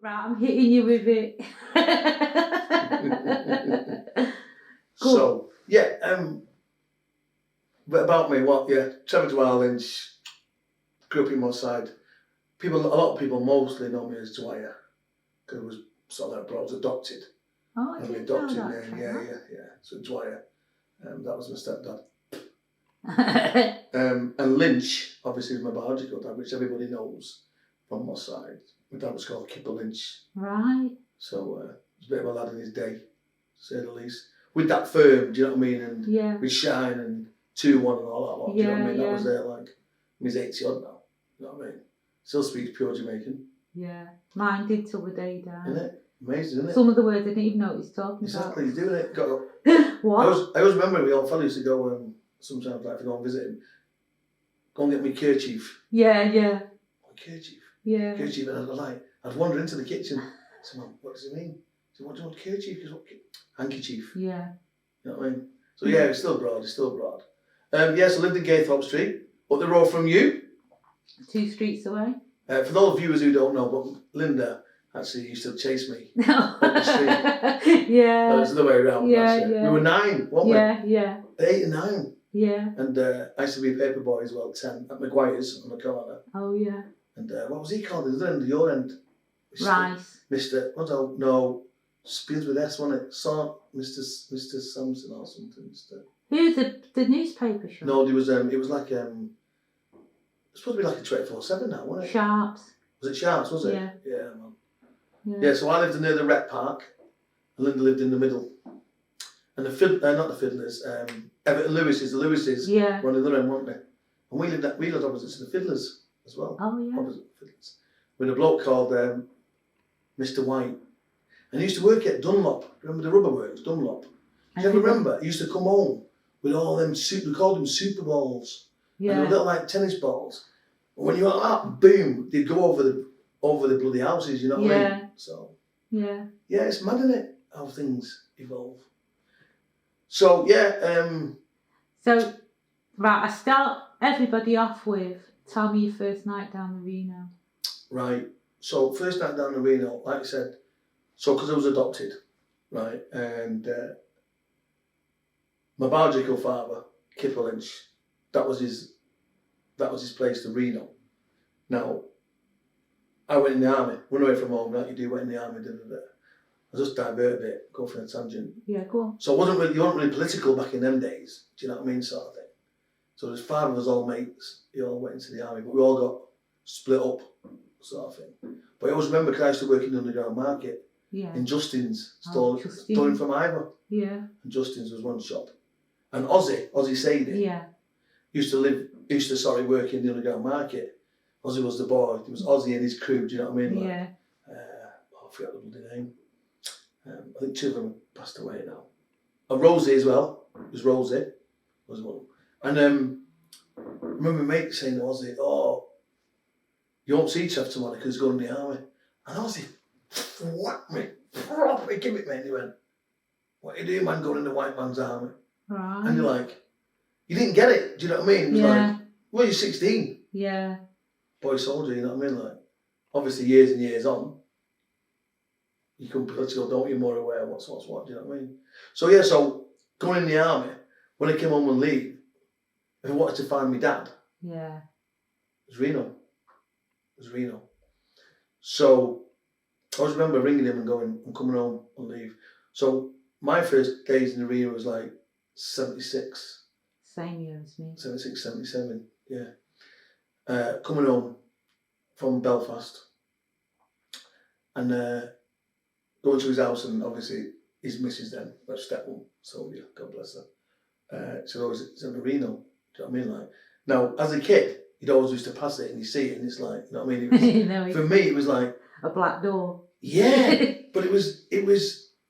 Right, I'm hitting you with it. So, yeah, but about me, Trevor Dwyer Lynch, grew up in Moorside. A lot of people mostly know me as Dwyer, because it was sort of like I was adopted. Oh, I didn't know that. Yeah. So Dwyer, that was my stepdad. And Lynch, obviously, is my biological dad, which everybody knows from Moorside. My dad was called Kipper Lynch. Right. So he was a bit of a lad in his day, to say the least. With that firm, do you know what I mean? And with Shine and 2-1 and all that lot, do you know what I mean? That was there, like, he's 80 odd now, you know what I mean? Still speaks pure Jamaican. Yeah, mine did till the day died. Isn't it? Amazing, isn't it? Some of the words I didn't even know what he's talking exactly, about. He's doing it. What? I always remember we old fellow used to go, sometimes like to go and visit him, go and get me kerchief. Yeah. Kerchief? Yeah. Kerchief, and I'd wander into the kitchen. I said, Mum, what does it mean? I said, what do you want kerchief? Handkerchief. Yeah. You know what I mean? So yeah, it's still broad. So I lived in Gaythorpe Street, up the road from you. 2 streets away. For those viewers who don't know, but Linda actually used to chase me up the street. Yeah. It was the other way around. Yeah. We were 9, weren't we? Yeah. 8 and 9. Yeah. And I used to be a paper boy as well, 10, at Maguire's on the corner. Oh, yeah. And what was he called? At the end of your end? Rice. Mr. No, begins with S, wasn't it? Mr. Sampson or something. Who, the newspaper shop? No, it was like, it was supposed to be like a 24/7 now, wasn't it? Sharps. Was it Sharps, was it? Yeah. Yeah, man. Yeah, so I lived near the Rec Park, and Linda lived in the middle. And not the Fiddlers, Everton Lewis's, the Lewis's were on the other end, weren't they? And we lived opposite to the Fiddlers as well. Oh, yeah. Opposite the Fiddlers. With a bloke called Mr. White. And he used to work at Dunlop. Remember the rubber works, Dunlop? Do you ever remember? He used to come home with all them, we called them super balls. Yeah. And they were little like tennis balls. And when you went like that, boom, they'd go over the bloody houses, you know what I mean? So, yeah, it's mad, isn't it, how things evolve. So, So, right, I start everybody off with, tell me your first night down the Reno. Right, so first night down the Reno, like I said, because I was adopted, right, and my biological father, Kipper Lynch, that was his place, the Reno. Now, I went in the army, went away from home, like you do, went in the army, I just divert a bit, go for a tangent. Yeah, go on. So you weren't really political back in them days, do you know what I mean, sort of thing. So there's 5 of us all mates, we all went into the army, but we all got split up, sort of thing. But I always remember, because I used to work in the underground market, in Justin's, storing from Ivor. Yeah. And Justin's was one shop. And Ozzy Sadie, used to work in the underground market. Ozzy was the boy. It was Ozzy and his crew, do you know what I mean? Like, I forgot the bloody name. I think 2 of them passed away now. And Rosie as well. It was Rosie. Was one. And I remember my mate saying to Ozzy, "Oh, you won't see Trev tomorrow because he's going in the army." And Ozzy whacked me, properly give it me. And he went, "What are you doing, man, going in the white man's army?" Right. And you're like, you didn't get it, do you know what I mean? It was like, well, you're 16. Yeah. Boy soldier, you know what I mean? Like, obviously years and years on, you become political, don't you? More aware of what's what, do you know what I mean? So going in the army, when I came home and leave, if I wanted to find my dad, it was Reno. So I always remember ringing him and going, "I'm coming home and leave." So my first days in the Reno was like 76. Same year as me. 76, 77, yeah. Coming home from Belfast and going to his house, and obviously his missus then, that's stepmom, Sylvia, God bless her. So always it's in the Reno, do you know what I mean? Like, now, as a kid, you'd always used to pass it and you see it and it's like, you know what I mean? It was, for me, it was like a black door. Yeah, but it was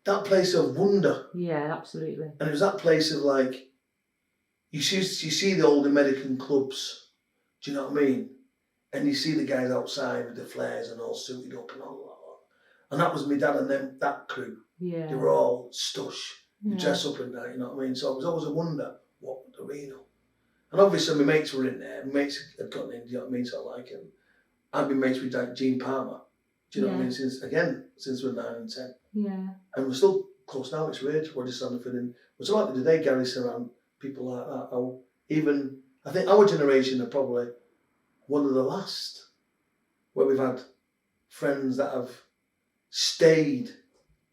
that place of wonder. Yeah, absolutely. And it was that place of like, you see the old American clubs, do you know what I mean? And you see the guys outside with the flares and all suited up and all that. And that was my dad and them, that crew. Yeah. They were all stush. You dress up in that, you know what I mean? So it was always a wonder, what the Reno? And obviously my mates were in there, my mates had gotten in, do you know what I mean? So I like him. I'd been mates with like Gene Palmer, Do you know what I mean? Since we're 9 and 10. Yeah. And we're still close now, it's weird. We're just having feeling. But so like the day Gary Saran, people like that, I think our generation are probably one of the last where we've had friends that have stayed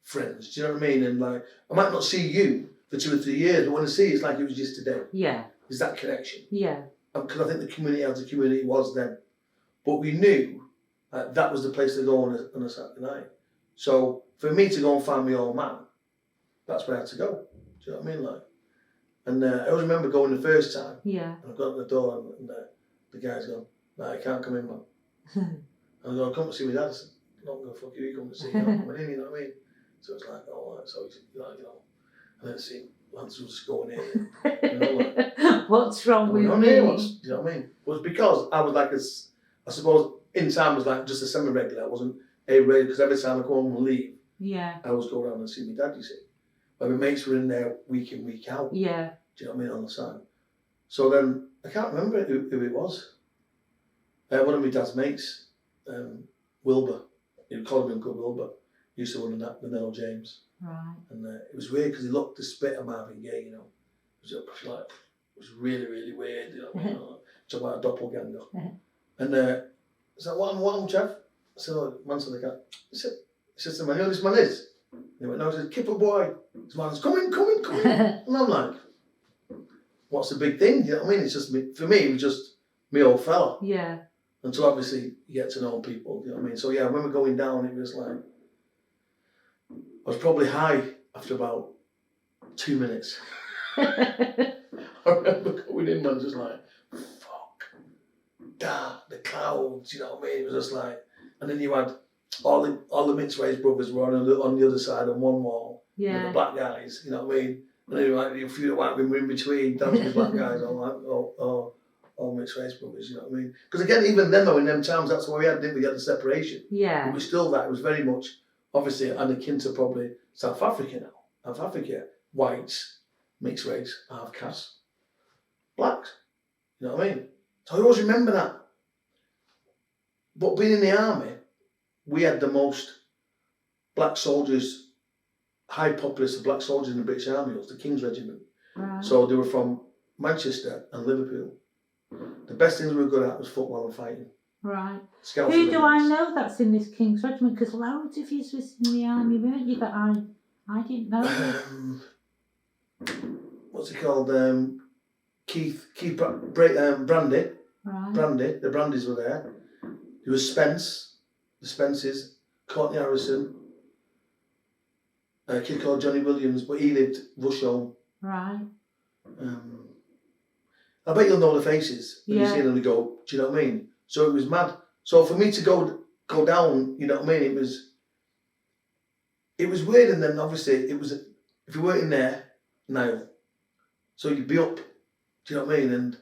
friends. Do you know what I mean? And like, I might not see you for 2 or 3 years, but when I see you, it's like it was just today. Yeah. Is that connection? Yeah. Because I think the community as a community was then. But we knew that was the place to go on a Saturday night. So for me to go and find my old man, that's where I had to go. Do you know what I mean? Like, and I always remember going the first time. Yeah. And I got at the door and the guy's gone, "Nah, I can't come in, man." And I go, "Come to see my dad." I said, "No, I'm going to fuck you come to see me. I'm coming in," you know what I mean? So it's like, oh, right. So he's like, and then see Lance was just going in. You know, like, what's wrong with me? Do you know what I mean? It was because I was like, I suppose in time was like just a semi-regular. I wasn't a regular because every time I go home and leave, I always go around and see my dad, you see. But my mates were in there week in, week out. Yeah. Do you know what I mean, on the side. So then, I can't remember who it was. One of my dad's mates, Wilbur, he'd call him Uncle Wilbur, he used to run the Nell James. Right. And it was weird because he looked the spit of Marvin Gaye, you know. It was really, really weird, you know what I mean? Talk about a doppelganger. And I said, what, Trev? I said, "Oh, man said, I can't." He said to me, "You know who this man is?" And he went, "No," he said, "Kipper boy. This man's coming. And I'm like, what's the big thing? You know what I mean? It's just me, for me, it was just me old fella. Yeah. Until obviously you get to know people, you know what I mean? So yeah, when we're going down, it was like, I was probably high after about 2 minutes. I remember going in, man, just like, fuck, dark, the clouds, you know what I mean? It was just like, and then you had all the mixed race brothers were on the other side on one wall. Yeah. With the black guys, you know what I mean? And then like a few white women were in between, dancing with black guys, all mixed race brothers, you know what I mean? Because again, even then though, in them times, that's what we had, didn't we? We had the separation. Yeah. But we still that, it was very much, obviously, and akin to probably South Africa now. South Africa, whites, mixed race, half caste, blacks. You know what I mean? So I always remember that. But being in the army, we had the most black soldiers, high populace of black soldiers in the British Army. It was the King's Regiment. Right. So they were from Manchester and Liverpool. The best things we were good at was football and fighting. Right. Scouts Who do I know that's in this King's Regiment? Because loads of you was in the army, weren't you? That I didn't know. What's it called? Keith Brandy. Right. Brandy. The Brandys were there. There was Spence. The Spences. Courtney Harrison. A kid called Johnny Williams, but he lived Rusholme. Right. I bet you'll know the faces when you see them and go, do you know what I mean? So it was mad. So for me to go down, you know what I mean, it was weird. And then obviously it was, if you weren't in there, now, so you'd be up, do you know what I mean? And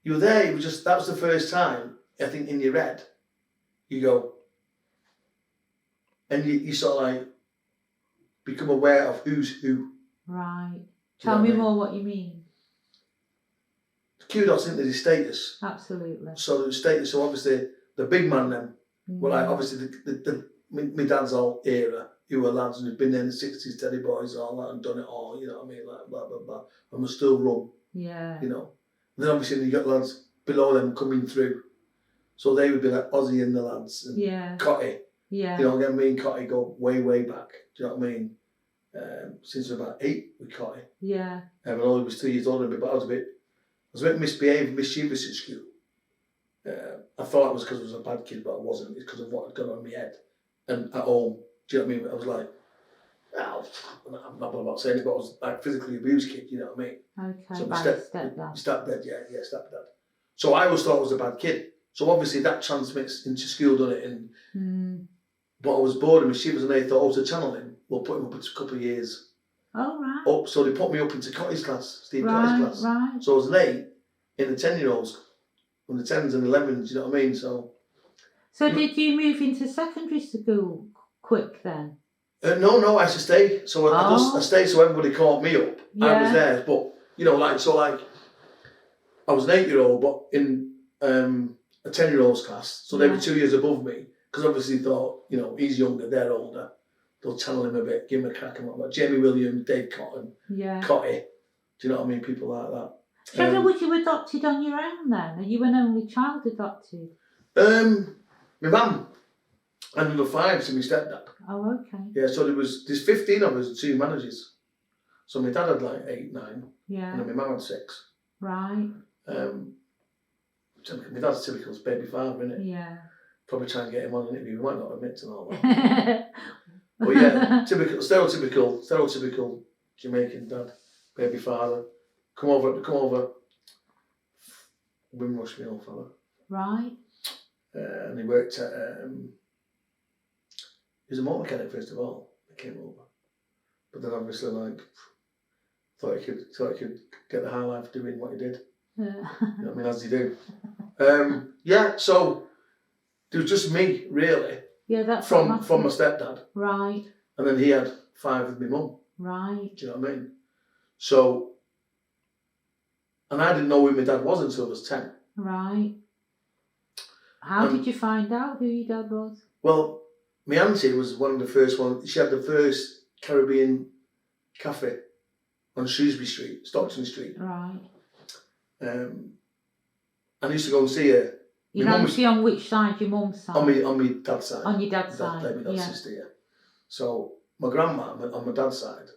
you were there, it was just, that was the first time, I think in your head, you go, and you sort of like become aware of who's who. Right. Tell me more what you mean. Kudos into the status. Absolutely. So the status, so obviously the big man then, well, like obviously my dad's old era, who were lads and who'd been there in the 60s, Teddy Boys and all that, and done it all, you know what I mean, like blah, blah, blah, and we're still run. Yeah. You know. And then obviously you got lads below them coming through. So they would be like Ozzy and the lads, and Cotty. Yeah. You know, again, me and Cotty go way, way back. Do you know what I mean? Since we were about 8 with Cotty. Yeah. And I was 2 years older than me, but I was a bit misbehaved, mischievous at school. I thought it was because I was a bad kid, but I wasn't. It's because of what had gone on in my head. And at home, do you know what I mean? I was like, oh, I'm not about saying it, but I was like physically abused kid, you know what I mean? Okay, so my stepdad. Stepdad, yeah, stepdad. So I always thought I was a bad kid. So obviously that transmits into school, doesn't it? And but I was bored and mischievous, and they thought, oh, to channel him, we'll put him up into a couple of years. Oh, right. Up, so they put me up into Cotty's class, Steve Cotty's class. Right. So I was late in the 10-year-olds, from the 10s and 11s, you know what I mean? So did you move into secondary school quick then? No, I had to stay. So I stayed so everybody called me up. Yeah. I was there, but, you know, like I was an 8-year-old, but in a 10-year-old's class, so they were 2 years above me, because obviously thought, you know, he's younger, they're older. They'll channel him a bit, give him a crack and whatnot. Jamie Williams, Dave Cotton, Cotty. Do you know what I mean? People like that. Trevor, was you adopted on your own then? Are you an only child adopted? My mum and number 5, so my stepdad. Oh, okay. Yeah, so there's 15 of us, 2 managers. So my dad had like 8, 9. Yeah. And then my mum had 6. Right. My dad's typical baby father, innit? Yeah. Probably try and get him on an interview. We might not admit to all that. But yeah, stereotypical Jamaican dad, baby father. Come over. Windrush me old fella. Right. And he worked at, he was a motor mechanic first of all. He came over. But then obviously like, thought he could get the high life doing what he did. You know what I mean, as you do. Yeah, so there was just me, really. Yeah, that's from my stepdad. Right. And then he had 5 with my mum. Right. Do you know what I mean? So, and I didn't know who my dad was until I was 10. Right. How did you find out who your dad was? Well, my auntie was one of the first ones. She had the first Caribbean cafe on Shrewsbury Street, Stockton Street. Right. I used to go and see her. Your auntie on which side? Your mum's side? On my dad's side. On your dad's side. My dad's sister, yeah. So my grandma on my dad's side,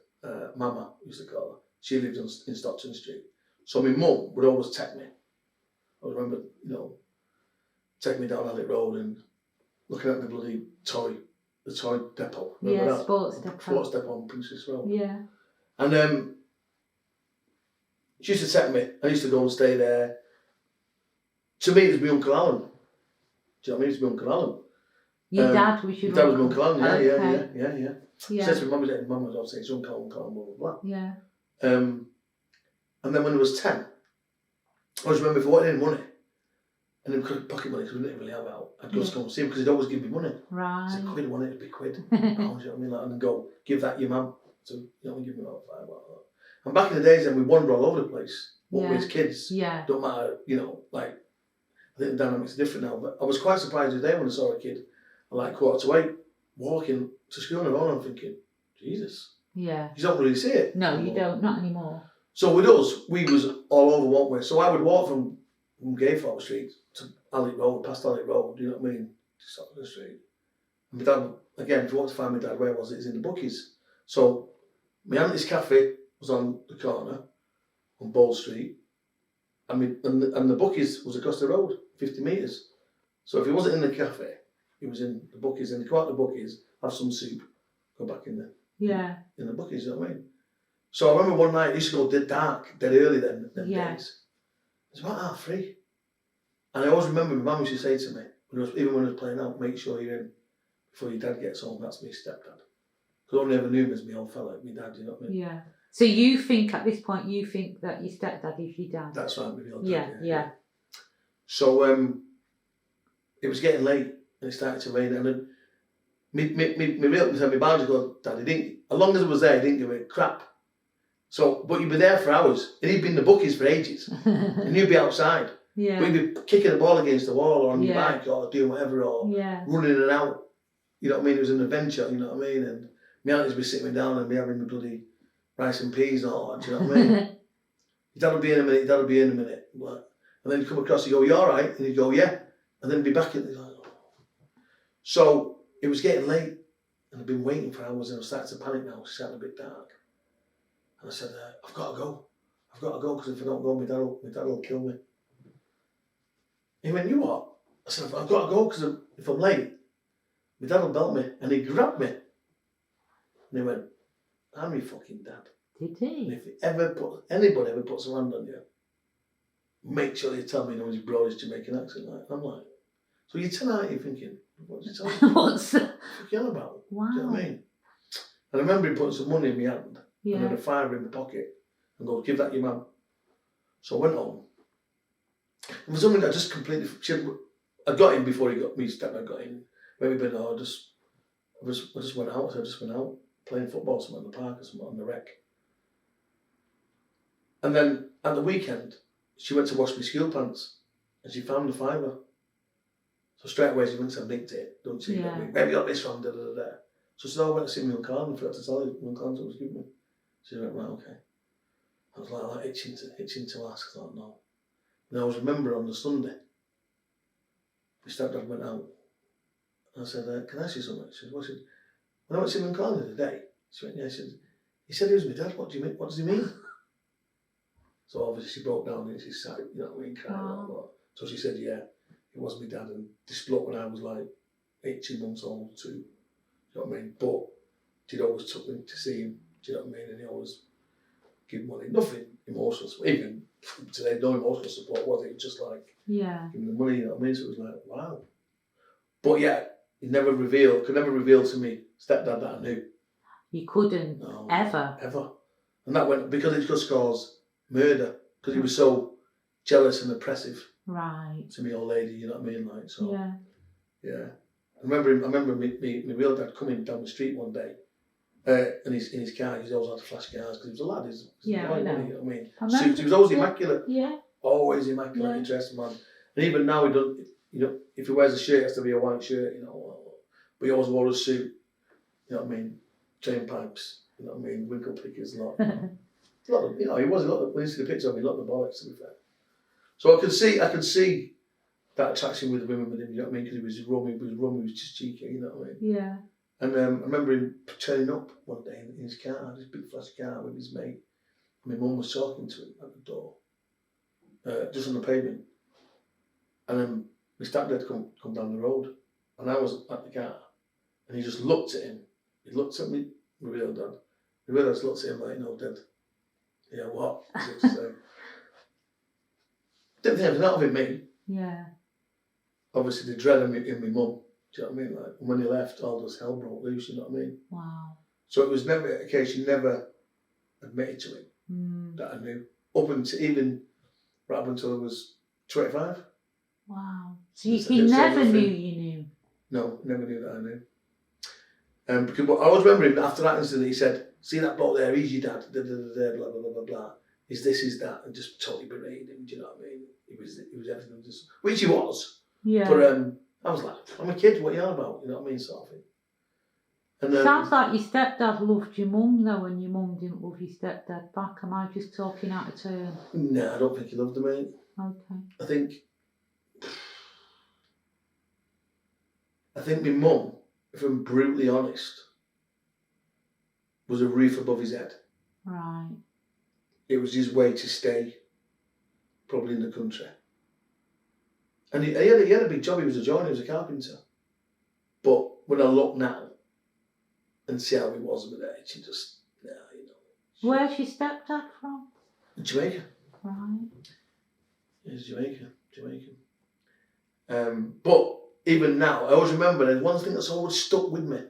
Mama used to call her. She lived in Stockton Street. So my mum would always take me. I remember, you know, take me down Alec Road and looking at the bloody toy depot. Remember that? Sports depot. Sports depot on Princess Road. Yeah. And she used to take me. I used to go and stay there. To me, it was my Uncle Alan. Do you know what I mean? It was my Uncle Alan. Your dad was your dad was my Uncle Alan, yeah, okay. Yeah. Says my mum was obviously his Uncle Alan, blah, blah, blah. Yeah. And then when I was 10, I always remember if I wanted any money, and then pocket money, because we didn't really have it out, I'd go to go and see him because he'd always give me money. Right. He said, quid, I want it to be quid. You know what I mean? Like, and then go, give that your mum. So, you know, give me about 5 like that. And back in the days then, we wander all over the place. What with kids. Yeah. Don't matter, you know, like, I think the dynamics are different now, but I was quite surprised today when I saw a kid at like 7:45 walking to school on her own. I'm thinking, Jesus. Yeah. You don't really see it. No, you don't, not anymore. So with us, we was all over, weren't we? So I would walk from Gaythorpe Street to Alec Road, past Alec Road, you know what I mean? To Stockton Street. And my dad, again, if you want to find my dad, where was it? It's in the Bookies. So my auntie's cafe was on the corner on Bowl Street, and the Bookies was across the road, 50 metres. So if he wasn't in the cafe, he was in the Bookies, and he go out the Bookies, have some soup, go back in there. Yeah. In the Bookies, you know what I mean? So I remember one night, it used to go dead dark, dead early then days. It was about 3:30. And I always remember my mum used to say to me, even when I was playing out, make sure you're in before your dad gets home. That's me stepdad. Because I only ever knew him as my old fella, my dad, you know what I mean? Yeah. So you think, at this point, you think that your stepdad is your dad? That's right, my old dad. Yeah. So it was getting late and it started to rain, and then my biological dad, he didn't, as long as I was there, he didn't give a crap. So, but you'd be there for hours, and he'd been in the Bookies for ages, and you'd be outside. Yeah. But you'd be kicking the ball against the wall, or on your bike, or doing whatever, or running in and out. You know what I mean? It was an adventure, you know what I mean? And my aunties would be sitting me down and be having the bloody rice and peas and all that, do you know what I mean? Your dad will be in a minute, your dad will be in a minute. And then you come across, you go, you all right? And you go, yeah. And then be back in. Like, oh. So it was getting late, and I'd been waiting for hours, and I was starting to panic now. It's starting a bit dark. And I said, I've got to go, because if I don't go, my dad will kill me. He went, you what? I said, I've got to go, because if I'm late, my dad will belt me. And he grabbed me. And he went, I'm your fucking dad. Did he? And if anybody ever puts a hand on you, make sure you tell me in his broadest Jamaican accent. Like, I'm like, so you're 10 out, you're thinking, what's he telling me? What's that? What you on about? Wow. Do you know what I mean? And I remember him putting some money in my hand. Yeah. And then a $5 in my pocket, and go, give that your mum. So I went home. And for something I just completely, I got in before he got me, stepdad got in. Maybe, but no, I just went out. So I just went out playing football somewhere in the park or somewhere on the rec. And then at the weekend, she went to wash my school pants, and she found the $5. So straight away she went and nicked it, don't she? Yeah. Maybe got this wrong, da da da da. So she said, I went to see my Uncle and forgot to tell you my Uncle was giving me. She went, right, okay. I was like itching to ask. I thought, no. And I was remembering on the Sunday, my stepdad went out. And I said, can I ask you something? She said, when I went to see my Uncle the other day, she went, yeah, he said he was my dad, what do you mean? What does he mean? So obviously she broke down and she sat, you know what I mean, crying a lot. So she said, yeah, it was my dad, and this bloke when I was like 18 months old too, you know what I mean? But she'd always took me to see him, do you know what I mean? And he always give money, nothing emotional support, even today, no emotional support, was it? Just like, give me the money, you know what I mean? So it was like, wow. But yeah, he could never reveal to me, stepdad, that I knew. You couldn't, ever. And that went, because it just caused murder, because he was so jealous and oppressive. Right. To me, old lady, you know what I mean? Like, so. Yeah. I remember my real dad coming down the street one day, and in his car, he always had to flash cars because he was a lad. He was I know. You know what I mean? Suits, he was always immaculate. Yeah. Always immaculate dressed, man. And even now, he don't. You know, if he wears a shirt, it has to be a white shirt. You know, but he always wore a suit. You know what I mean? Chain pipes. You know what I mean? Winkle pickers, a lot. You know, he was a lot. When you see the picture of him, a lot of the bollocks. To be fair. So I could see that attraction with the women with him, you know what I mean? Because he was rum, he was just cheeky, you know what I mean? Yeah. And I remember him turning up one day in his car, this big flash car with his mate. And my mum was talking to him at the door, just on the pavement. And then my stepdad come down the road, and I was at the car, and he just looked at him. He looked at me, my real dad. My real dad looked at him like, no, Dad. Yeah, what? Didn't think anything out of it, me. Yeah. Obviously, the dread in my mum. Do you know what I mean? Like, when he left, all this hell broke loose. You know what I mean? Wow. So it was never a case. She never admitted to him that I knew. Up until I was 25. Wow. So he never knew you knew. No, never knew that I knew. Because I always remember him after that incident. He said, "See that bloke there? He's your dad. Da, da, da, da, blah blah blah blah blah. Is this? Is that?" And just totally berated him. Do you know what I mean? He was everything, just which he was. Yeah. But I was like, I'm a kid. What are you on about? You know what I mean, sort of thing. And sounds like your stepdad loved your mum though, and your mum didn't love your stepdad back. Am I just talking out of turn? No, I don't think he loved him, mate. Okay. I think my mum, if I'm brutally honest, was a roof above his head. Right. It was his way to stay, probably in the country. And he had a big job. He was a joiner. He was a carpenter. But when I look now and see how he was with it, she just, you know. Where's your stepdad from? Jamaica. Right. He's Jamaican. But even now, I always remember there's one thing that's always stuck with me.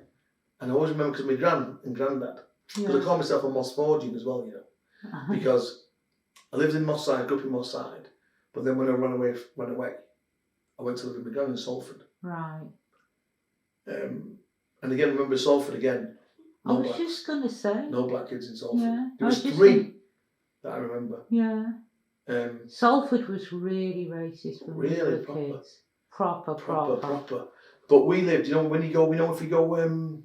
And I always remember because my gran and granddad, because I call myself a Moss Forgian as well, you know. Because I lived in Moss Side, grew up in Moss Side, but then when I ran away, I went to live with my gran in Salford. Right. And again, remember Salford again. I was just going to say. No black kids in Salford. Yeah. There was 3 that I remember. Yeah. Salford was really racist for really kids. Proper. But we lived, you know, if you go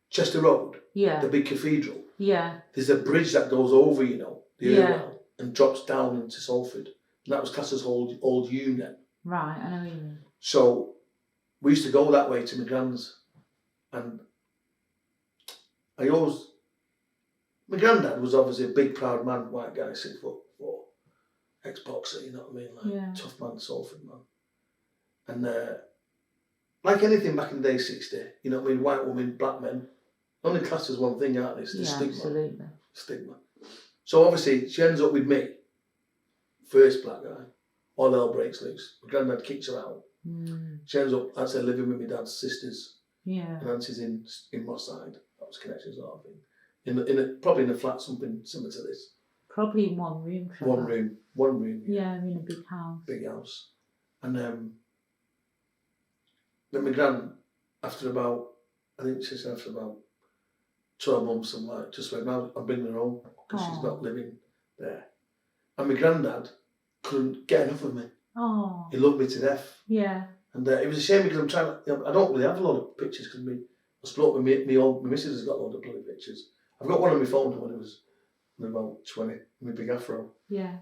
Chester Road, the big cathedral, there's a bridge that goes over, you know, the Irwell, and drops down into Salford. And that was classed as old Union. Right, I know what you mean. So we used to go that way to my grand's, and my granddad was obviously a big proud man, white guy, 6'4", ex-boxer, you know what I mean, like tough man, Salford man. And like anything back in the day, 60, you know what I mean, white women, black men, only classed as one thing, aren't they? It's the stigma. Absolutely. Stigma. So obviously she ends up with me, first black guy. All hell breaks loose. My granddad kicks her out. She ends up, I'd say, living with my dad's sisters. Yeah. And Auntie's in Moss Side. That was connections, sort of thing. Probably in a flat, something similar to this. Probably in one room. Trevor. One room. Yeah, in a big house. Big house. And then my gran, after about 12 months, I'm like, just went, now I'm bringing her home because she's not living there. And my granddad couldn't get enough of me. Oh. He loved me to death. Yeah. And it was a shame because I'm trying to, I don't really have a lot of pictures because I split up with my missus has got a lot of bloody pictures. I've got one on my phone when I was about 20, my big afro. Yeah.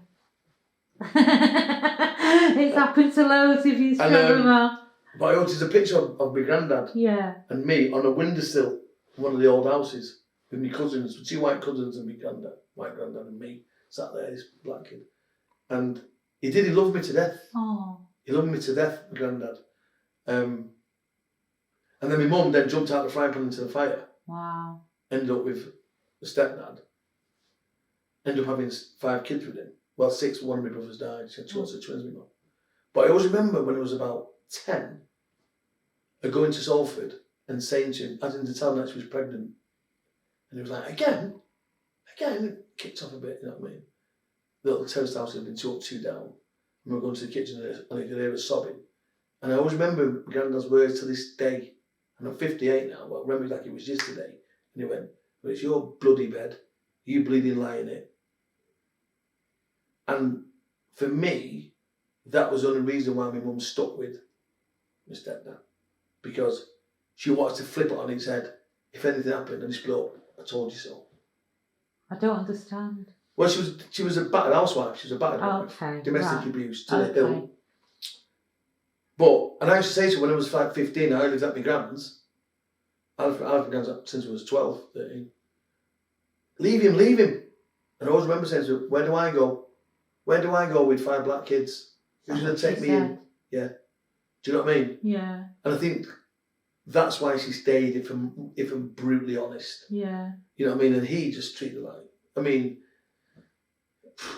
It's happened to loads of you, Trevor. But I noticed a picture of my granddad and me on a windowsill in one of the old houses with my cousins, with 2 white cousins and my granddad, white granddad and me, sat there, this black kid. And he loved me to death. Oh. He loved me to death, my granddad. And then my mum then jumped out the frying pan into the fire. Wow. Ended up with a stepdad. Ended up having 5 kids with him. Well, 6, one of my brothers died. She had 2 twins, my mum. But I always remember when I was about 10, going to Salford and saying to him, having to tell him that she was pregnant. And he was like, again, and kicked off a bit, you know what I mean? The little terrace house had been 2 up, 2 down. And we were going to the kitchen and I could hear her sobbing. And I always remember my granddad's words to this day. And I'm 58 now, but I remember it like it was yesterday. And he went, well, it's your bloody bed. You bleeding lie in it. And for me, that was the only reason why my mum stuck with my stepdad. Because she wanted to flip it on its head. If anything happened and he split up, I told you so. I don't understand. Well, she was a battered housewife. She was a battered wife. Domestic abuse to the ill. But, and I used to say to her when I was 15, I lived at my grand's. I lived at my grand's since I was 12, 13. Leave him. And I always remember saying to her, where do I go? Where do I go with 5 black kids? Who's going to take me in? Yeah. Do you know what I mean? Yeah. And I think that's why she stayed, if I'm brutally honest. Yeah. You know what I mean? And he just treated her like, I mean,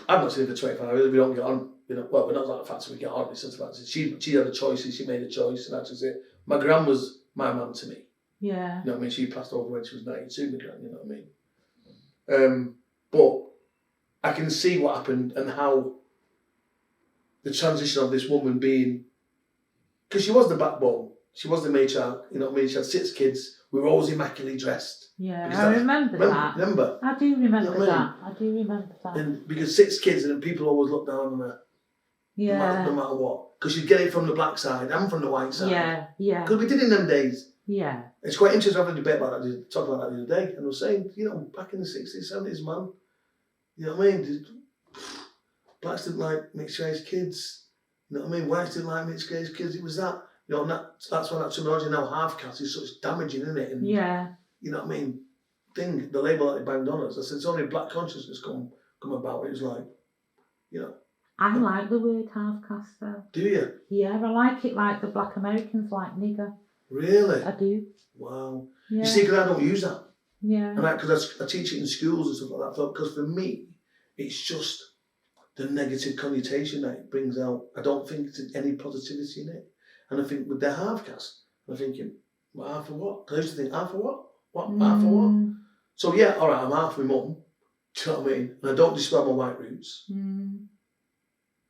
I've not seen her for 25 years, we don't get on. You know, well, we're not like the fact that we get on, it's just the fact that she had a choice, she made a choice, and that's just it. My gran was my mum to me. Yeah. You know what I mean? She passed over when she was 92, my gran, you know what I mean? But I can see what happened and how the transition of this woman being, because she was the backbone, she was the matriarch, you know what I mean? She had 6 kids, we were always immaculately dressed. Yeah, I remember that. Remember? I do remember that. I do remember that. And because 6 kids and people always look down on her. Yeah. No matter what. Because you'd get it from the black side and from the white side. Yeah, yeah. Because we did in them days. Yeah. It's quite interesting having a debate about that, talking about that the other day. And I was saying, you know, back in the 60s, 70s, man, you know what I mean? Blacks didn't like mixed race kids. You know what I mean? Whites didn't like mixed race kids. It was that. You know, and that's why that terminology now half caste is such damaging, isn't it? And, yeah. You know what I mean? The label that they banged on us. I said, it's only black consciousness come about. It was like, you know. I like the word half caste though. Do you? Yeah, I like it like the black Americans like nigger. Really? I do. Wow. Yeah. You see, because I don't use that. Yeah. And because I teach it in schools and stuff like that. Because for me, it's just the negative connotation that it brings out. I don't think there's any positivity in it. And I think with the half caste, I'm thinking, well, half of what? Because I used to think, half of what? What? Half of what? So yeah, all right, I'm half my mum. Do you know what I mean? And I don't describe my white roots.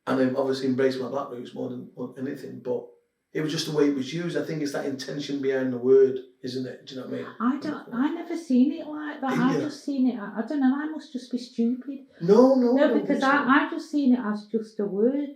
And I've obviously embraced my black roots more than anything, but it was just the way it was used. I think it's that intention behind the word, isn't it? Do you know what I mean? I never seen it like that. I've just seen it, I don't know, I must just be stupid. No, because I just seen it as just a word.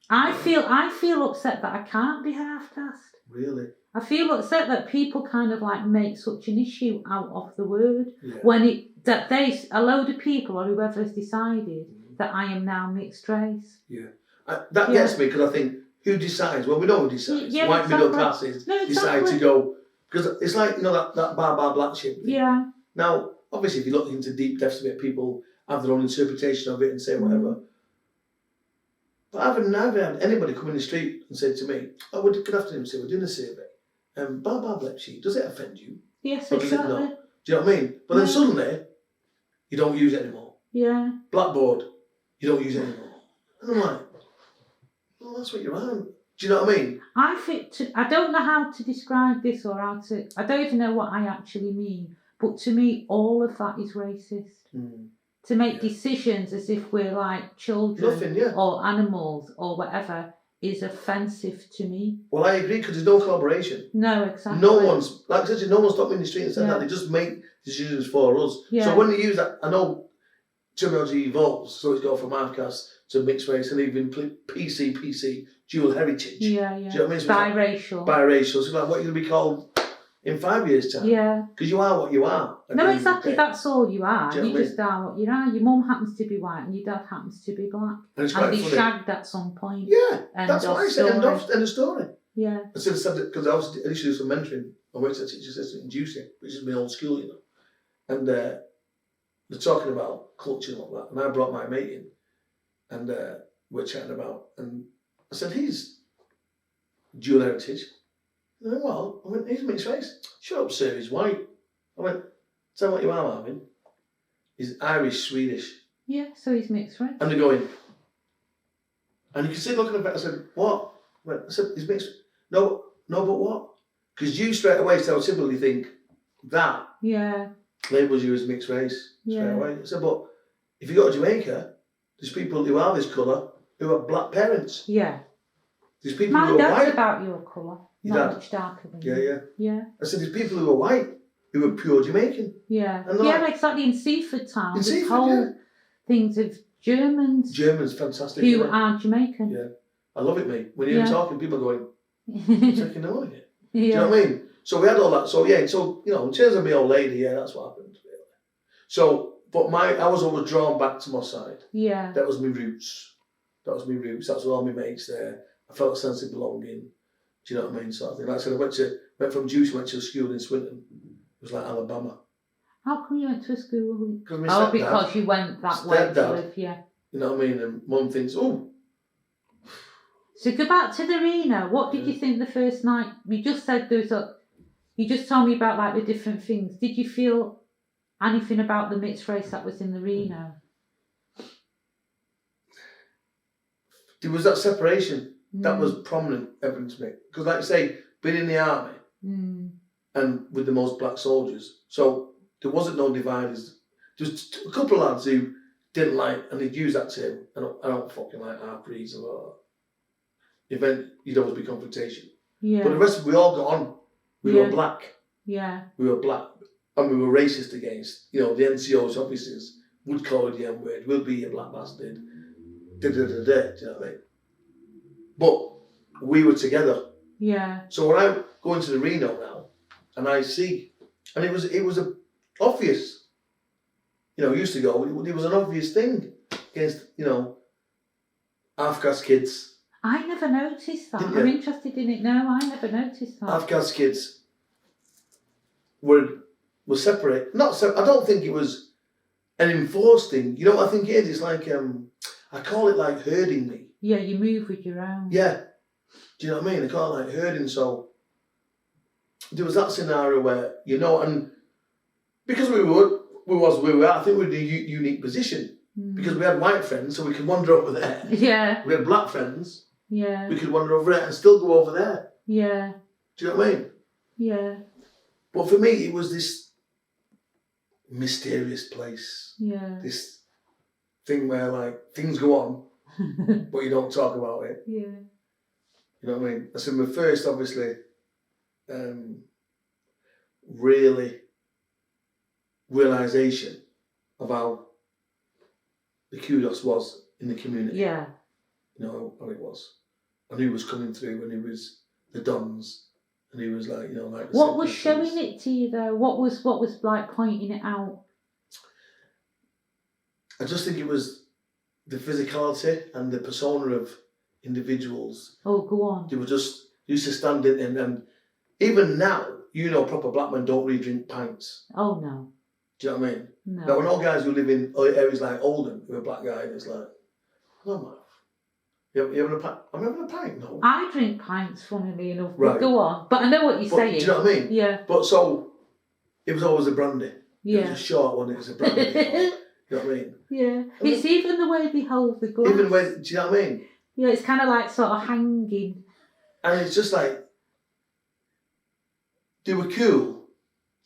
I feel upset that I can't be half caste. Really? I feel upset that people kind of like make such an issue out of the word when a load of people or whoever has decided that I am now mixed race. Yeah. That gets me because I think who decides? Well, we know who decides. Yeah, White middle classes decide to go, because it's like, you know, that bar black shit thing. Yeah. Now, obviously, if you look into deep depths of it, people have their own interpretation of it and say whatever. But I've never had anybody come in the street and say to me, "Oh, good afternoon, sir, we're doing a survey. Bar black sheep, does it offend you? Yes, or does exactly. it not?" Do you know what I mean? But then suddenly, you don't use it anymore. Yeah. Blackboard, you don't use it anymore. And I'm like, well, that's what you're on. Do you know what I mean? I don't know how to describe this I don't even know what I actually mean, but to me, all of that is racist. To make decisions as if we're like children or animals or whatever is offensive to me. Well, I agree, because there's no collaboration. No, exactly. No one's, like I said, no one stopped me in the street and said that. They just make decisions for us. Yeah. So when they use that, I know terminology evolves, so it's gone from half caste to mixed race and even PC, dual heritage. Yeah, yeah. Do you know what I mean? Biracial. Biracial. So like, what are you going to be called in 5 years' time? Yeah. Because you are what you are. No, exactly. That's all you are. Do you know You what I just are what you are. Your mum happens to be white and your dad happens to be black. And it's quite they funny. shagged at some point. Yeah, End that's what I said. End of story. Yeah. I said because I used to do some mentoring. I went to a teacher's assistant in Juicy, which is my old school, you know. And they're talking about culture and all that. And I brought my mate in and we're chatting about. And I said, he's dual heritage. And I went, well, I went, he's mixed race. Shut up, sir, he's white. I went, tell me what you are, Marvin. He's Irish, Swedish. Yeah, so he's mixed race. And they're going, and you can see looking at it, I said, what? I said, he's mixed. No, but what? Because you straight away stereotypically think that labels you as mixed race straight away. I said, but if you go to Jamaica, there's people who are this colour who have black parents. Yeah. There's people who are white. My dad's about your colour. Not much darker than you. Yeah. I said, there's people who are white who are pure Jamaican. Yeah. And yeah, exactly. In Seaford Town, in there's Seaford, whole things of Germans. Germans, fantastic. Who are Jamaican. Yeah. I love it, mate. When you're talking, people are going, taking away it. Do you know what I mean? So we had all that. So you know, in terms of my old lady, that's what happened. Really. So, but I was always drawn back to my side. Yeah. That was my roots. That's all my mates there. I felt a sense of belonging. Do you know what I mean? Sort of thing. Like I said, I went from Juice, went to a school in Swinton. It was like Alabama. How come you went to a school? Because you went that way to live, yeah. You know what I mean? And Mum thinks, oh. So go back to the Reno. What did you think the first night? You just said you just told me about like the different things. Did you feel anything about the mixed race that was in the Reno? There was that separation that was prominent evidence to me. Because like I say, being in the army and with the most black soldiers, so there wasn't no dividers. There was a couple of lads who didn't like, and they'd use that term, I don't fucking like half-breeds or event, you'd always be confrontation. Yeah. But the rest of we all got on. We were black. Yeah. We were black. And we were racist against, you know, the NCO's officers would call you the M-word, will be a black bastard. Do you know what I mean? But we were together. Yeah. So when I go into the Reno now, and I see, and it was a obvious, you know, used to go, it was an obvious thing against, you know, half-caste kids. I never noticed that. I'm interested in it now. I never noticed that. Half-caste kids were separate. I don't think it was an enforced thing. You know what I think it is? It's like, I call it like herding me. Yeah, you move with your own. Yeah. Do you know what I mean? I call it like herding. So there was that scenario where, you know, and because we were, I think we were in a unique position. Because we had white friends, so we could wander over there. Yeah. We had black friends. Yeah. We could wander over there and still go over there. Yeah. Do you know what I mean? Yeah. But for me, it was this mysterious place. Yeah. This thing where, like, things go on, but you don't talk about it. Yeah. You know what I mean? So my first, obviously, realisation of how the kudos was in the community. Yeah. You know how it was. And who was coming through, and who was the dons, and who was like, you know, like. What was showing it to you though? What was like pointing it out? I just think it was the physicality and the persona of individuals. Oh, go on. They were just used to stand in, and even now, you know, proper black men don't really drink pints. Oh no. Do you know what I mean? No. Now, when all guys who live in areas like Oldham, who are black guys, it's like, oh man, you having a pint? I'm having a pint, no. I drink pints, funnily enough. Right. Go on. But I know what you're saying. Do you know what I mean? Yeah. But so, it was always a brandy. Yeah. It was a short one, it was a brandy. You know what I mean? Yeah. It's even the way they hold the glass. Even the way, do you know what I mean? Yeah, it's kind of like sort of hanging. And it's just like, they were cool.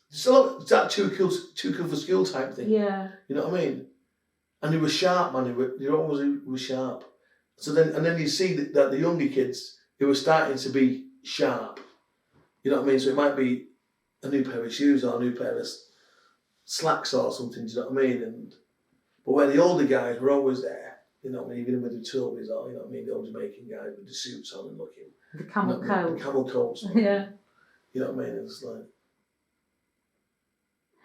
So it's that too cool for school type thing. Yeah. You know what I mean? And they were sharp, man. They always were sharp. So then you see that the younger kids, they were starting to be sharp. You know what I mean? So it might be a new pair of shoes or a new pair of slacks or something. Do you know what I mean? But where the older guys were always there, You know what I mean? Even with the Tilbys or, you know what I mean, the old Jamaican guys with the suits on and looking. The camel coat. The camel coats. Yeah. You know what I mean? It's like,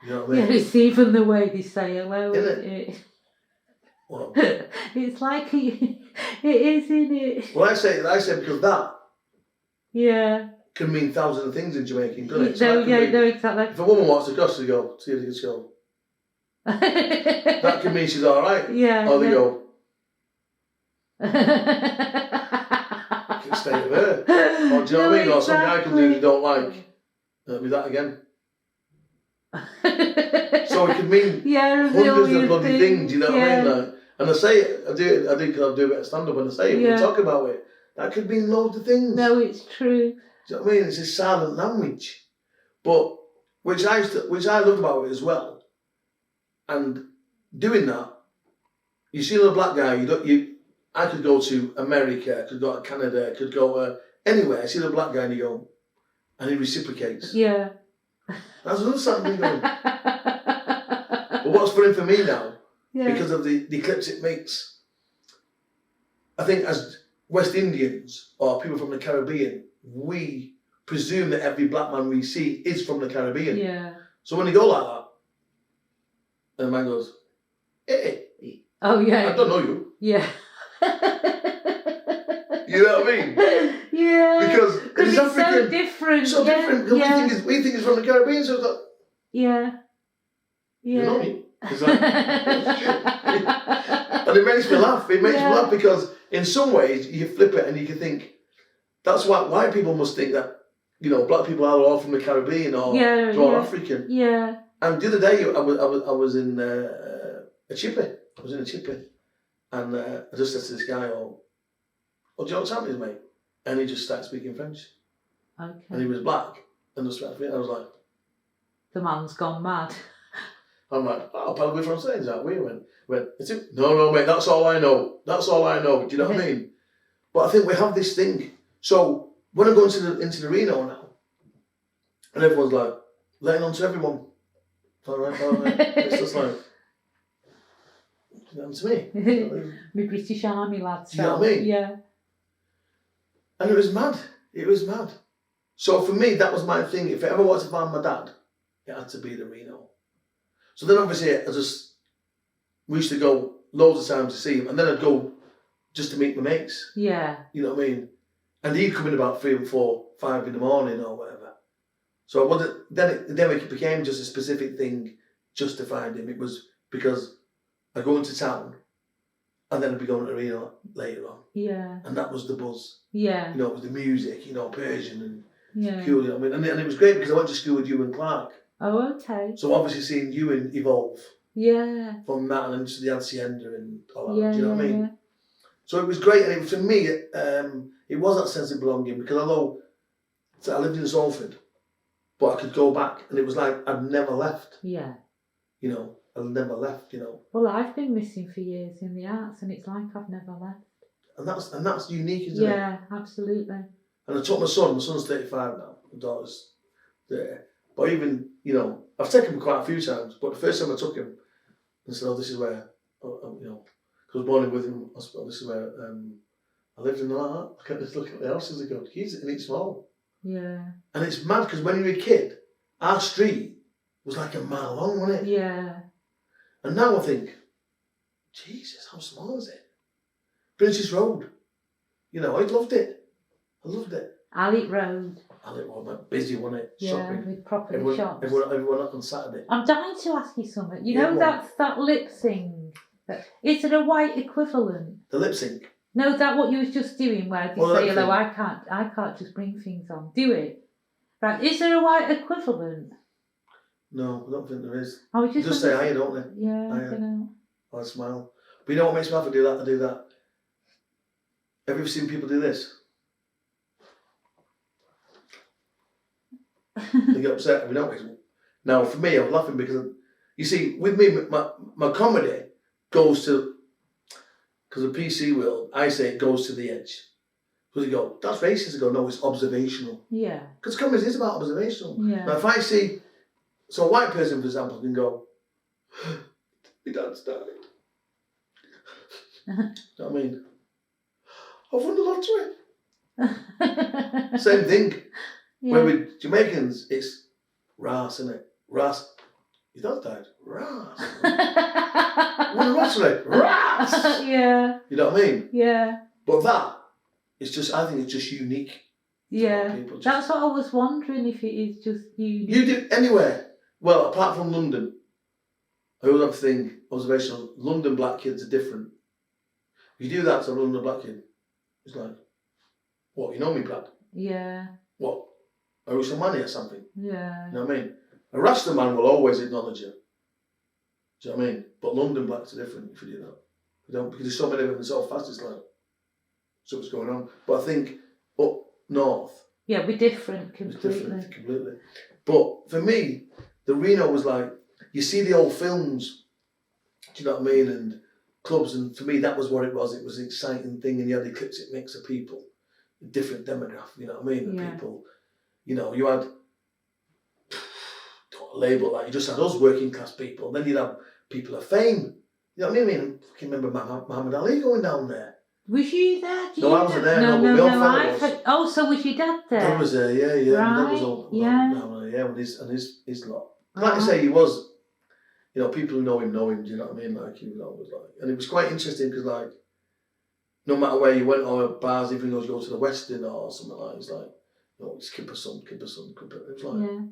you know what I mean? Yeah, it's even the way they say hello. Isn't it? Well, it's like it is, isn't it? Well, I say because that can mean thousands of things in Jamaican, couldn't it? No, no, exactly. If a woman walks across, they go, see if they can go. That can mean she's all right. Yeah. Or they go, I can stay with her. Or do you know what I mean? Or some guy comes in you don't like. It'll be that again. So it could mean hundreds of bloody things, you know what I mean? Like, and I say it, I do because I do a bit of stand up and I say it, we talk about it. That could mean loads of things. No, it's true. Do you know what I mean? It's a silent language. But which I loved about it as well. And doing that, you see a black guy, I could go to America, I could go to Canada, I could go anywhere. I see the black guy and you go, and he reciprocates. Yeah. That's another something going. But what's funny for me now, because of the clips it makes, I think as West Indians or people from the Caribbean, we presume that every black man we see is from the Caribbean. Yeah. So when you go like that, and the man goes, hey. Oh, yeah. I don't know you. Yeah. You know what I mean? Yeah. Because it's African. So different. So different. Because we think it's from the Caribbean, so it's like, yeah. You know me. It's like, and it makes me laugh. It makes me laugh because in some ways you flip it and you can think, that's why white people must think that, you know, black people are all from the Caribbean or all African. Yeah. And the other day I was in a chippy. I was in a chippy. And I just said to this guy, do you know what time it is, mate? And he just started speaking French. Okay. And he was black. And just started I was like, the man's gone mad. I'm like, oh, parle français, is that weird? No, mate, that's all I know. That's all I know. Do you know what I mean? But I think we have this thing. So when I'm going into the Reno now, and everyone's like, letting on to everyone. All right. It's just like, on to me. My British Army lads. Do you know what I mean? Yeah. And it was mad. It was mad. So for me, that was my thing. If I ever wanted to find my dad, it had to be the Reno. So then obviously we used to go loads of times to see him, and then I'd go just to meet my mates. Yeah. You know what I mean? And he'd come in about 3 and 4, 5 in the morning or whatever. So then it became just a specific thing just to find him. It was because I go into town and then I'd be going to Reno later on. Yeah. And that was the buzz. Yeah. You know, it was the music, you know, Persian and Yeah. cool, you know what I mean? And it was great because I went to school with Ewan Clark. Oh, okay. So obviously seeing Ewan evolve Yeah. from that and into the Hacienda and all that, Yeah, do you know what I mean? yeah. So it was great, and for me, it was that sense of belonging because although I lived in Salford, but I could go back and it was like I'd never left. Yeah. You know, I'd never left, you know. Well, I've been missing for years in the arts and it's like I've never left. And that's unique, isn't it? Yeah, absolutely. And I took my son's 35 now, my daughter's there. But even, you know, I've taken him quite a few times, but the first time I took him, I said, this is where, you know, because I was born in Witham Hospital, this is where I lived in the heart. I can't just look at the houses and go, geez, and it's small. Yeah. And it's mad because when you were a kid, our street was like a mile long, wasn't it? Yeah. And now I think, Jesus, how small is it? Princess Road. You know, I loved it. I loved it. Alec Road. Alec Road, busy, wasn't it? Yeah, shopping. with property Everyone, shops. everyone up on Saturday. I'm dying to ask you something. You know that lip sync? Is it a white equivalent? The lip sync? No, that what you was just doing where they say, hello, I can't just bring things on. Do it. Right, is there a white equivalent? No, I don't think there is. I was just say hiya, don't they? Yeah, I don't know. I smile. But you know what makes me laugh? I do that. Have you ever seen people do this? They get upset every now. Now, for me, I'm laughing because, you see, with me, my comedy goes to, because the PC world, I say it goes to the edge. Because you go, that's racist. I go, no, it's observational. Yeah. Because comedy is about observational. Yeah. Now, if I see, so a white person, for example, can go, my dad's died. Do you know what I mean? I've won the lottery. Same thing. Yeah. When with Jamaicans, it's ras, isn't it? Ras. Your dad died. Ras. Won the lottery. Ras. Yeah. You know what I mean? Yeah. But that, it's just, I think it's just unique. Yeah. People just, that's what I was wondering, if it is just unique. You do anywhere. Well, apart from London, I always have to think, observational, London black kids are different. You do that to a London black kid, it's like, what, you know me, Brad? Yeah. What? Are you some money or something? Yeah. You know what I mean? A Rasta man will always acknowledge you. Do you know what I mean? But London blacks are different if you do that. You don't, because there's so many of them so fast, it's like, so what's going on? But I think up north, yeah, we're different completely. it's different completely. But for me, the Reno was like, you see the old films, do you know what I mean? And clubs, and for me, that was what it was. It was an exciting thing, and you had the eclectic mix of people, a different demographic, you know what I mean? Yeah. The people, you know, you had, don't label that, you just had us working class people, then you'd have people of fame. You know what I mean? I fucking remember Muhammad Ali going down there. Was you there? No, I wasn't there, no, but my old fella was. Oh, so was your dad there? Dad was there, yeah. Right, My dad was all yeah. down there, yeah, with his lot. Like I say, he was, you know, people who know him, do you know what I mean? Like, he was always like, and it was quite interesting because, like, no matter where you went or bars, even though you go to the West End or something like that, it's like, you know, it's Kipper son. It was like, Yeah.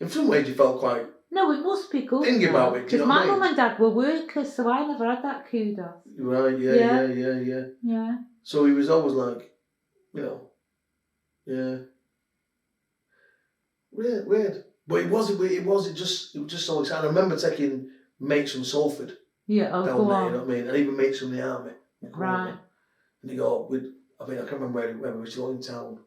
in some ways you felt quite, no, it must be good. Think about it, do you because know what my I mean? mum and dad were workers, so I never had that kudos. right, Yeah. yeah. So he was always like, you know, yeah. Weird. But it was just so exciting. I remember taking mates from Salford Yeah, oh, down go there, on. you know what I mean? And even mates from the army. Right. And they go, I can't remember where we were still in town.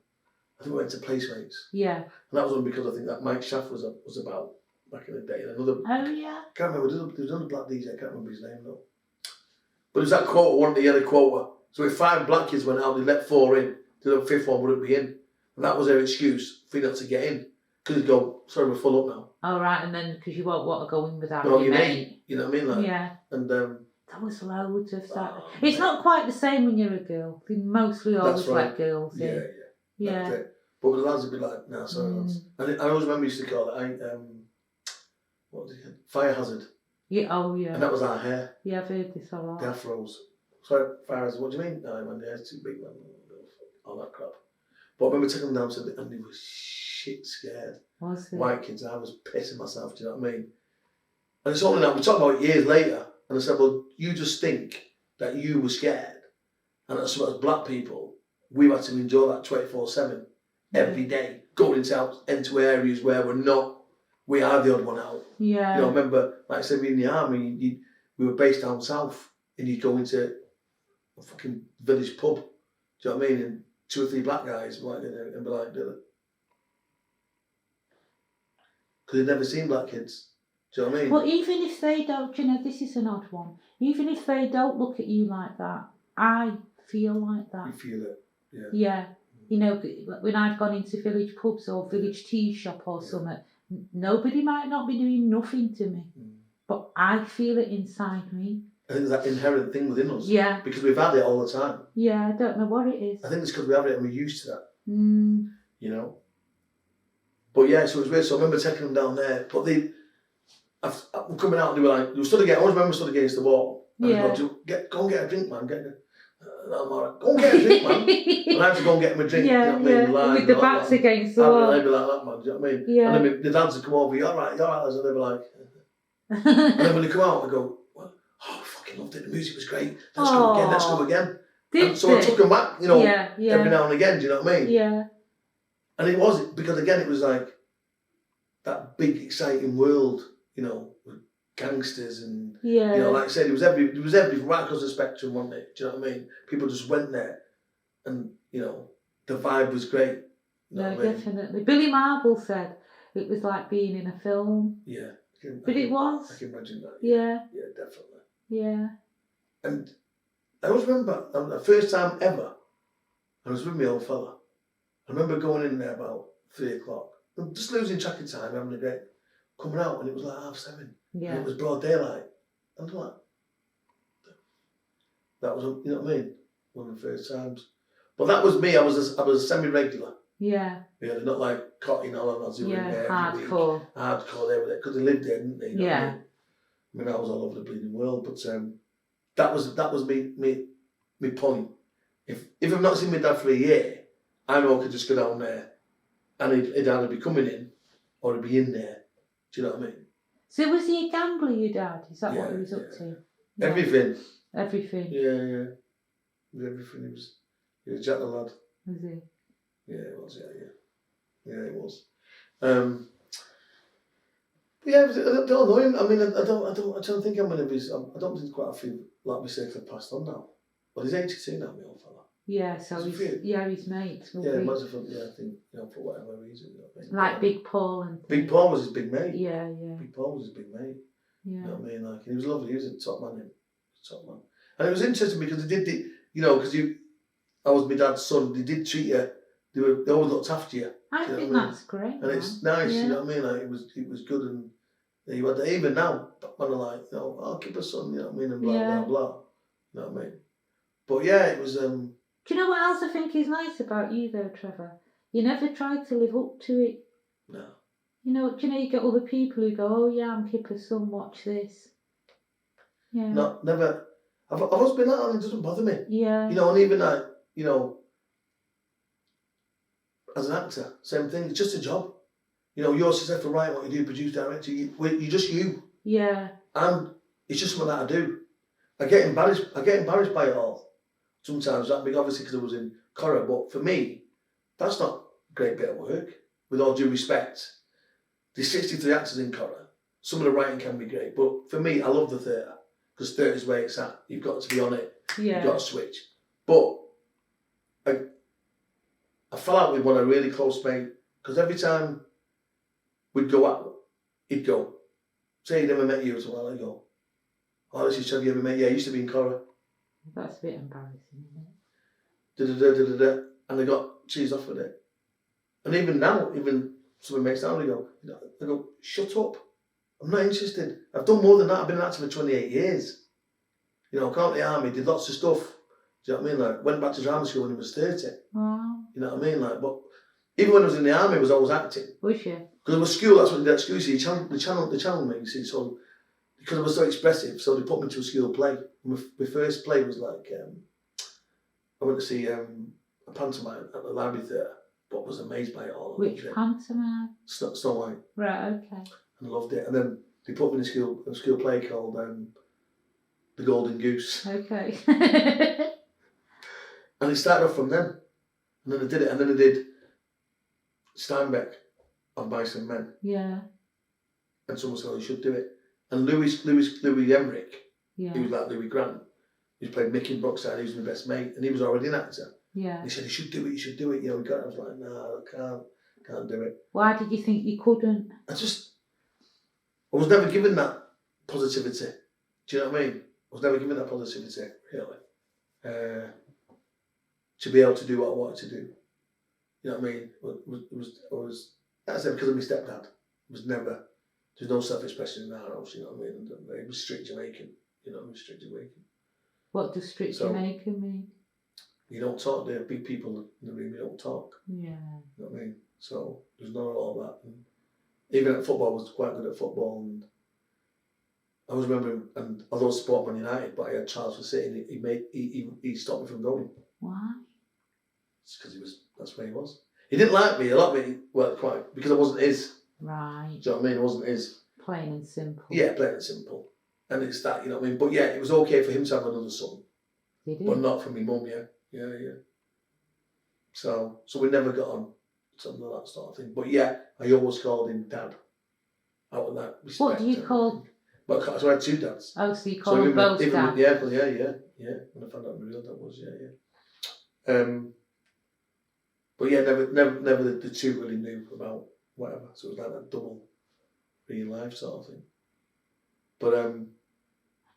I think we went to Placemates. Yeah. And that was only because I think that Mike Schaff was about back in the day. And another, oh, yeah. I can't remember, there was another black DJ, I can't remember his name though. But it was that quota, one that he had a quota. So if 5 black kids went out, they let 4 in, the 5th one wouldn't be in. And that was their excuse for you not to get in. Because they'd go, sorry, we're full up now. Oh, right, and then because you won't want to go in without No, your you mate. You know what I mean? Like, yeah. And there was loads of that. Oh, it's man. not quite the same when you're a girl. They mostly always right. let girls in. Yeah. That's it. But the lads would be like, nah, sorry lads. And I always remember we used to call it, what was it? Fire hazard. Yeah, oh yeah. And that was our hair. Yeah, I've heard this a lot. The afros. Sorry, fire hazard, what do you mean? No, man, the hair's too big, man. All that crap. But I remember taking them down to and they were shit scared. Was it? White kids, I was pissing myself, do you know what I mean? And it's only now, we talk about it years later, and I said, well, you just think that you were scared, and as black people, we had to endure that 24/7 every day, going into areas where we are the odd one out. Yeah. You know, I remember, like I said, we in the army, we were based down south, and you'd go into a fucking village pub, do you know what I mean? And 2 or 3 black guys like and be like, because they'd never seen black kids. Do you know what I mean? Well, even if they don't, you know, this is an odd one. Even if they don't look at you like that, I feel like that. You feel it, yeah. Yeah. You know, when I've gone into village pubs or village tea shop or something, nobody might not be doing nothing to me, but I feel it inside me. I think there's that inherent thing within us. Yeah. Because we've had it all the time. Yeah, I don't know what it is. I think it's because we have it and we're used to that. You know? But yeah, so it was weird. So I remember taking them down there, but I'm coming out and they were like, you stood against, I always remember stood against the wall. And Yeah. Go and get a drink, man. I'm all right. Go and get a drink, man. And I had to go and get him a drink. Yeah, you know what I mean? with the backs against the wall. I'd be like that, man. Do you know what I mean? Yeah. And then the dads would come over, you're all right, lads. And they'd be like, and then when they come out, I go, well, I fucking loved it. The music was great. Let's go again. And so I took them back, you know, every now and again. Do you know what I mean? Yeah. And it was because again, it was like that big, exciting world, you know, with gangsters and you know, like I said, it was everything right across the spectrum, wasn't it? Do you know what I mean? People just went there, and you know, the vibe was great. You know No, definitely. Billy Marble said it was like being in a film. Yeah. But it was. I can imagine that. Yeah. Yeah, definitely. Yeah. And I always remember the first time ever, I was with my old fella. I remember going in there about 3 o'clock, just losing track of time, having a great, coming out, and it was like 7:30. Yeah. And it was broad daylight. And I'm like, That was, you know what I mean? One of the first times. But that was me. I was a semi-regular. Yeah. Really, not like Cotton Allen as who were in there every week. Hardcore, they were there because they lived there, didn't they? You know what I mean, I was all over the bleeding world, but that was me point. If I've not seen my dad for a year, I know I could just go down there, and he'd either be coming in, or he'd be in there. Do you know what I mean? So was he a gambler, your dad? Is that what he was up to? Yeah. Everything. Everything. Yeah. Everything. He was Jack the lad. Was he? Yeah, it was. Yeah, it was. Yeah, I don't know him. I mean, I don't think I'm gonna be. I don't think quite a few like mistakes have passed on now. But he's 82 now, my old fella. Yeah, so he's mates. Yeah, I think for whatever reason. You know what I mean? Like Big Paul and. Big Paul was his big mate. Yeah. Big Paul was his big mate. Yeah. You know what I mean? Like he was lovely. He was a top man. And it was interesting because they did because I was my dad's son. They did treat you. They always looked after you. I think that's great. And it's nice, you know what I mean? Like it was good, and you had that. Even now, when I like, I'll keep a son, you know what I mean, and blah blah blah. You know what I mean? But yeah, it was. Do you know what else I think is nice about you though, Trevor? You never tried to live up to it. No. Do you get other people who go, oh yeah, I'm Kipper's son, watch this. Yeah. No, never. I've always been like that, and it doesn't bother me. Yeah. And even like, as an actor, same thing. It's just a job. You're successful, right? What you do, produce, direct. You're just you. Yeah. And it's just something that I do. I get embarrassed by it all. Sometimes that big, obviously, because I was in Corrie. But for me, that's not a great bit of work. With all due respect, there's 63 actors in Corrie. Some of the writing can be great, but for me, I love the theatre because theatre is where it's at. You've got to be on it. Yeah. You've got to switch. But I fell out with one a really close mate because every time we'd go out, he'd go, say he never met you as well. I'd go, oh, this is Trevor, you ever met? Yeah, he used to be in Corrie. That's a bit embarrassing, isn't it? And I got cheesed off with it. And even now, some of my mates now, they go, shut up. I'm not interested. I've done more than that. I've been an actor for 28 years. I came out of the army, did lots of stuff. Do you know what I mean? Like, went back to drama school when I was 30. Wow. You know what I mean? Like, but even when I was in the army, I was always acting. Was you? Because it was school, that's what they did at school. You see, they channeled me, you see. So, because I was so expressive, so they put me to a school play. My first play was like, I went to see a pantomime at the Library Theatre, but was amazed by it all. Which pantomime? Snow White. Right, okay. And I loved it. And then they put me in a school play called The Golden Goose. Okay. And it started off from them. And then I did it. And then I did Steinbeck of Mice and Men. Yeah. And someone said, oh, you should do it. And Louis Emmerich, yeah. He was like Louis Grant. He played Mickey in Brookside, he was my best mate. And he was already an actor. Yeah. And he said, you should do it. We got it. I was like, no, I can't do it. Why did you think you couldn't? I was never given that positivity. Do you know what I mean? I was never given that positivity, really. To be able to do what I wanted to do. You know what I mean? I was that's because of my stepdad. There's no self-expression in our house, you know what I mean? And it was strict Jamaican, strict Jamaican. What does strict Jamaican mean? You don't talk, there are big people in the room, you don't talk. Yeah. You know what I mean? So there's not all that. And even at football, I was quite good at football, and I was remembering, and although I support Man United, but I had Charles for City, and he stopped me from going. Why? It's because that's where he was. He didn't like me, quite, because I wasn't his. Right. Do you know what I mean? It wasn't his. Plain and simple. Yeah, plain and simple. And it's that, you know what I mean? But yeah, it was okay for him to have another son. Did he? But not for me mum, yeah. So we never got on something like that sort of thing. But yeah, I always called him Dad. Out of that respect. What do you call? But so I had two dads. Oh, so you call them both Dad? Yeah. When I found out my real dad was, But yeah, never the two really knew about whatever. So it was like that double real life sort of thing. But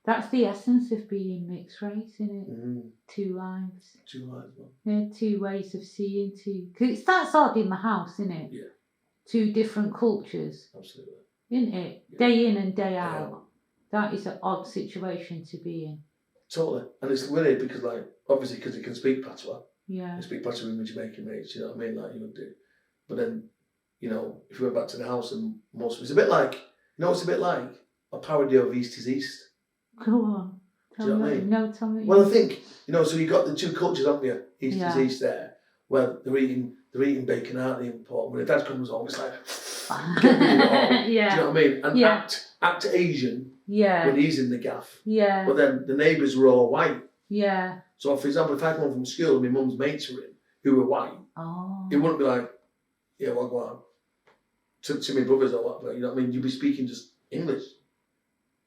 that's the essence of being mixed race, isn't it? Mm. Two lives. Two lives, man. Yeah, two ways of seeing, because it starts odd in the house, isn't it? Yeah. Two different cultures. Absolutely. Isn't it? Yeah. Day in and day out. That is an odd situation to be in. Totally. And it's weird because, like, obviously because he can speak patois. Yeah. He speak patois with my Jamaican mates, you know what I mean? Like you would do. But then, you know, if you went back to the house and most of it's a bit like, you know, it's a bit like a parody of East is East. Go on. Do you know what I mean? No, tell me. Well, I think, you know, so you've got the two cultures, haven't you? East is East there, where they're eating bacon, aren't they, in Port. When the dad comes home, it's like, get rid of it all. Yeah. Do you know what I mean? And act Asian when he's in the gaff. Yeah. But then the neighbours were all white. Yeah. So, for example, if I come home from school and my mum's mates were in, who were white, it wouldn't be like, yeah, well, go on. To my brothers or whatever, you know what I mean? You'd be speaking just English.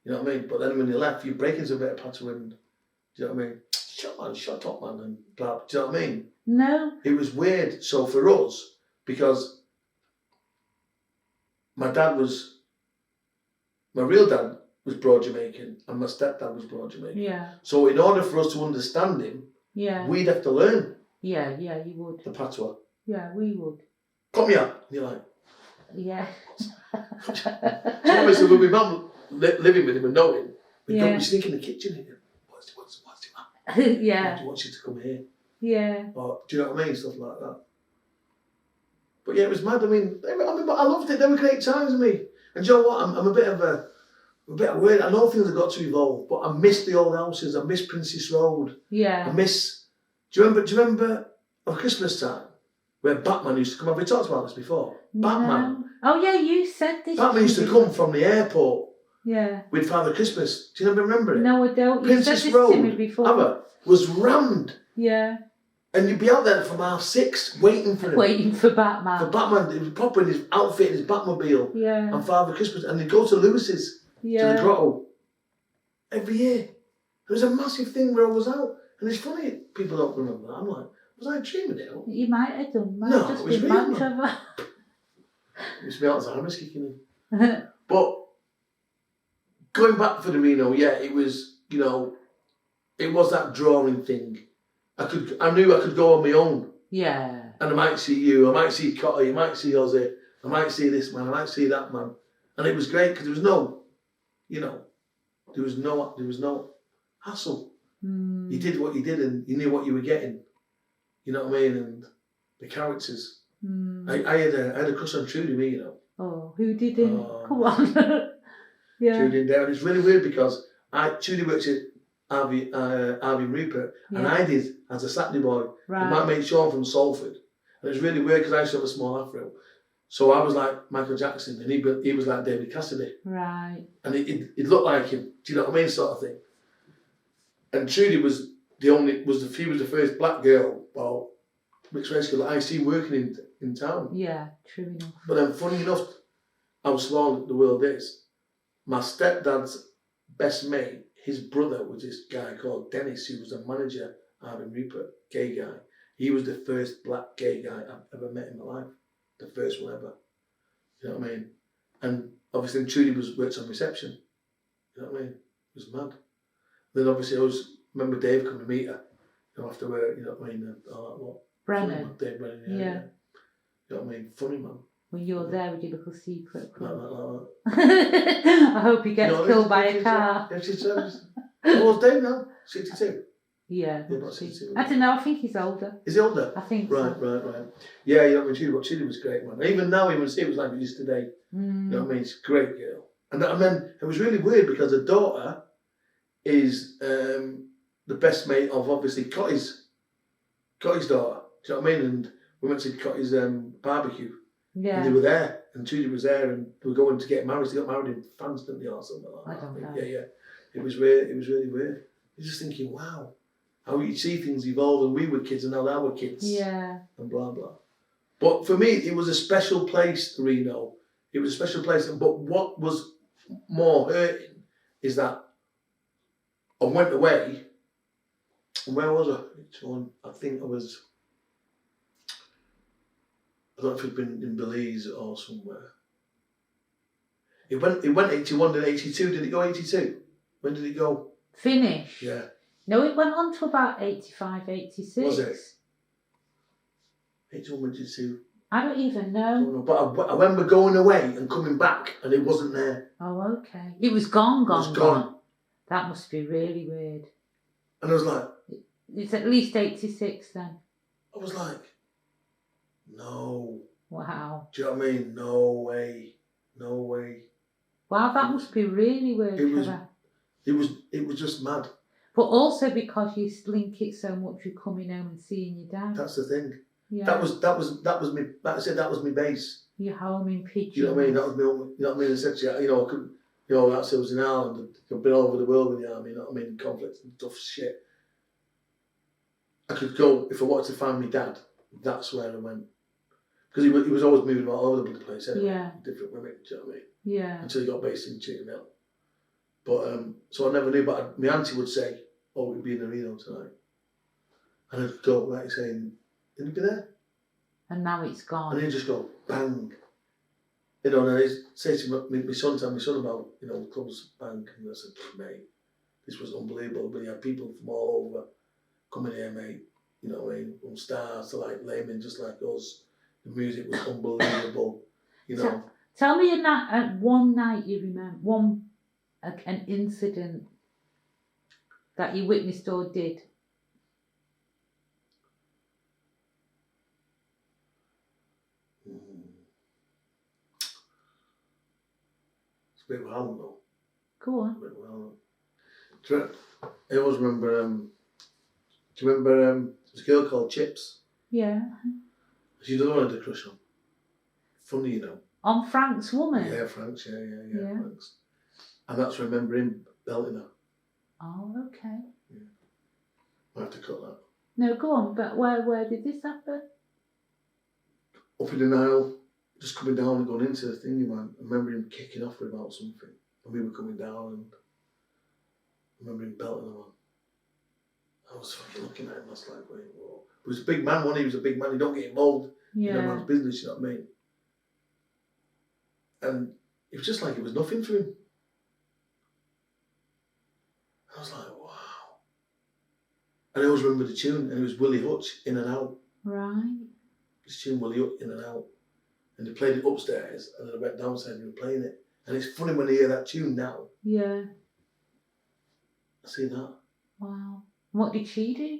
You know what I mean? But then when you left, you break into a bit of patois and, do you know what I mean? Shut up, man, and blah. Do you know what I mean? No. It was weird. So for us, because my real dad was broad Jamaican and my stepdad was broad Jamaican. Yeah. So in order for us to understand him, we'd have to learn. Yeah, you would. The patois. Yeah, we would. Come here. And you're like, yeah. So with my mum living with him and knowing, we sneak in the kitchen and what's the matter? Yeah. He wants you to come here. Yeah. Or, do you know what I mean? Stuff like that. But yeah, it was mad. I mean, I loved it. They were great times with me. And do you know what? I'm a bit weird. I know things have got to evolve, but I miss the old houses. I miss Princess Road. Yeah. Do you remember at Christmas time where Batman used to come? Have we talked about this before? No. Batman. Oh yeah, you said this. Batman used to come from the airport. Yeah. With Father Christmas. Do you remember it? No, I don't. Princess you said this Road to me before. was rammed. Yeah. And you'd be out there from 6:30 waiting for him. Waiting for Batman. For Batman, he was proper in his outfit, in his Batmobile. Yeah. And Father Christmas, and they'd go to Lewis's, to the grotto, every year. It was a massive thing where I was out. And it's funny, people don't remember that. I'm like, was I dreaming it? You might have done. No, just it was been real, mad, Trevor. It was my Alzheimer's kicking in. But going back for the Reno, it was, you know, it was that drawing thing. I knew I could go on my own. Yeah. And I might see you, I might see Cotty, I might see Ozzy, I might see this man, I might see that man. And it was great because there was no, you know, there was no hassle. You did what you did and you knew what you were getting. You know what I mean? And the characters. I had a crush on Trudy, you know. Oh, who didn't? Come on. Yeah. Trudy and Darren. It's really weird because Trudy works at Harvey Rupert, and I did as a Saturday boy. Right. And my mate Sean from Salford. And it was really weird because I used to have a small afro. So I was like Michael Jackson and he was like David Cassidy. Right. And it looked like him. Do you know what I mean? Sort of thing. And Trudy was the first black girl, well, mixed race girl that I seen working in town. Yeah, true enough. But then funny enough, how small the world is. My stepdad's best mate, his brother was this guy called Dennis, who was a manager out in Rupert, gay guy. He was the first black gay guy I've ever met in my life. The first one ever. You know what I mean? And obviously Trudy worked on reception. You know what I mean? It was mad. Then obviously I remember Dave coming to meet her. You know, after work, you know what I mean? Brennan. Dave Brennan, yeah. You know what I mean? Funny man. When you're there with your little secret club. Like I hope he gets killed by a car. Yeah, she's what's Dave now? 62? Yeah. About 62. I don't know, I think he's older. Is he older? I think right, so. Right. Yeah, you know what I mean? Trudy was great, man. Even now, even see it was like it is today. You know what I mean? She's a great girl. And then it was really weird because her daughter is the best mate of obviously Cotty's daughter. Do you know what I mean? And we went to Cotty's barbecue. Yeah. And they were there, and Trudy was there, and they were going to get married. They got married in France, didn't they, or something like that? I don't know. Yeah. It was weird. It was really weird. You're just thinking, wow, how you see things evolve, and we were kids, and now they were kids. Yeah. And blah blah. But for me, it was a special place, Reno. It was a special place. But what was more hurting is that I went away. And where was I? I think I was. I don't know if it'd been in Belize or somewhere. It went 81 and 82. Did it go 82? When did it go? Finish? Yeah. No, it went on to about 85, 86. Was it? 81, 82. I don't even know. I don't know. But I remember going away and coming back and it wasn't there. Oh, okay. It was gone. It was gone. That must be really weird. And I was like... It's at least 86 then. I was like, no. Wow. Do you know what I mean? No way. No way. Wow, that must be really weird, Trevor. It was just mad. But also because you link it so much with coming home and seeing your dad. That's the thing. Yeah. That was me. Like I said, that was my base. Your home in Pigeons. You know what I mean? That was my. You know what I mean? Essentially, you know, I couldn't. You know, that's I was in Ireland. I've been all over the world with the army. You know what I mean? Conflicts and tough shit. I could go if I wanted to find my dad. That's where I went. Because he was always moving all over the place. Anyway, yeah. Different women. Do you know what I mean? Yeah. Until he got based in Cheetham Hill. But so I never knew. But my auntie would say, "Oh, we'll be in the Reno tonight," and I'd go like saying, "Can you be there?" And now it's gone. And he'd just go bang. You know, and I'd say to my son, tell my son about, you know, clubs bang, and I said, mate, this was unbelievable. But you had people from all over coming here, mate. You know what I mean? From stars to like laymen, just like us. The music was unbelievable. You know. Tell me one night you remember, an incident that you witnessed or did. It's a bit violent though. Go on. A bit violent. I always remember. Do you remember this girl called Chips? Yeah. She doesn't want to crush on. Funny, you know. On Frank's woman? Yeah, Frank's, yeah. Frank's. And that's remembering belting her. Oh, okay. Yeah. I have to cut that. No, go on, but where did this happen? Up in the Nile, just coming down and going into the thingy, man. I remember him kicking off her about something. And we were coming down and I remember him belting her, man. I was fucking looking at him, I was like, wait, whoa. He was a big man, he was a big man, you don't get involved in a man's business, you know what I mean? And it was just like it was nothing for him. I was like, wow. And I always remember the tune, and it was Willie Hutch, In and Out. Right. This tune, Willie Hutch, In and Out. And they played it upstairs, and then I went downstairs and we were playing it. And it's funny when I hear that tune now. Yeah. I see that. Wow. What did she do?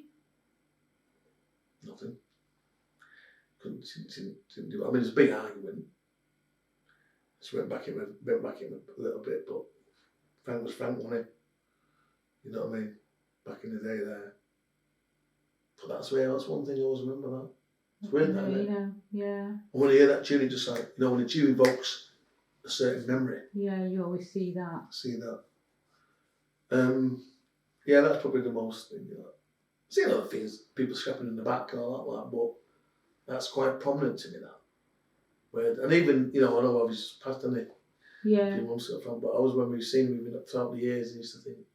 Nothing. Didn't do it. I mean, it was a big argument. Just went back in a little bit, but Frank was Frank, wasn't he? You know what I mean? Back in the day there. But that's one thing I always remember that. It's weird that, isn't it? Yeah. And when I hear that tune, it just like, you know, when a tune evokes a certain memory. Yeah, you always see that. See that. Yeah, that's probably the most thing, you know. See a lot of things, people scrapping in the back and all that, like, but that's quite prominent to me now. And even, you know, I know I was passed on it a few months ago, but I always, when we've seen him even throughout the years, I used to think,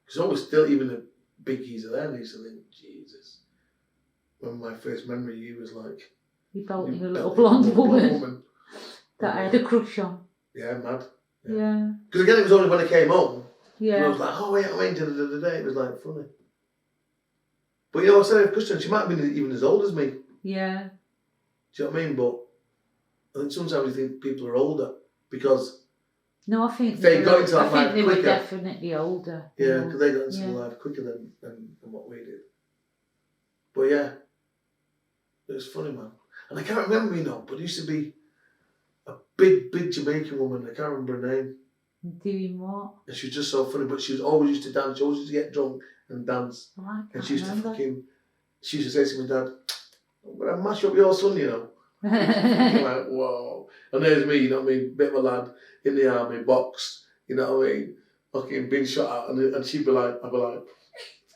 because always still, even the biggies are there, and I used to think, Jesus. When my first memory, he was like... You felt like a little blonde woman that I had a crush on. Yeah, mad. Yeah. Because again, it was only when I came home. Yeah. And I was like, oh wait, I mean, it was like funny. But you know, I said, Christian, she might have been even as old as me. Yeah. Do you know what I mean? But I think sometimes we think people are older because... No, I think they got into that life quicker. Were definitely older. Yeah, because they got into the life quicker than what we did. But yeah, it was funny, man. And I can't remember, you know, but it used to be a big Jamaican woman. I can't remember her name. Doing what? And she was just so funny, but she was always used to dance. She always used to get drunk and dance. Oh, I can't and she used remember. to fucking, she used to say to my dad, I'm going to mash up your son, you know. I'm like, whoa. And there's me, you know what I mean, bit of a lad in the army, boxed, you know what I mean, fucking being shot at, and she'd be like, I'd be like,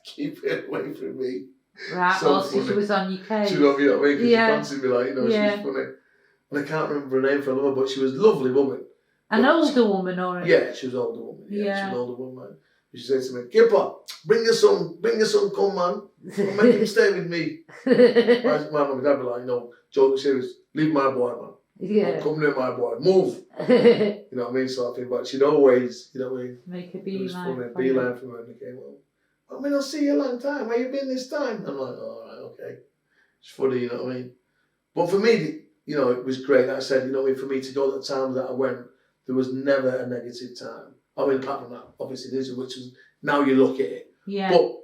keep it away from me. Right, so she was on your case. She loved, you know what I mean, because she fancied me, like, you know, she was funny. And I can't remember her name for a lover, but she was a lovely woman. An older woman, or? Yeah, she was an older woman. Yeah, she was an older woman. She said to me, Kipper, bring your son, come, man. Make him stay with me. My mum and dad were like, no, joking serious, leave my boy, man. Yeah. Don't come near my boy, move. You know what I mean, sort of thing. But she'd always, you know what I mean? Make a beeline. Beeline for when they came home. I mean, I'll see you a long time. Where you been this time? I'm like, all right, okay. It's funny, you know what I mean? But for me, you know, it was great. Like I said, you know, for me to go at the time that I went, there was never a negative time. I mean, apart from that, obviously, this, which was, now you look at it, Yeah. But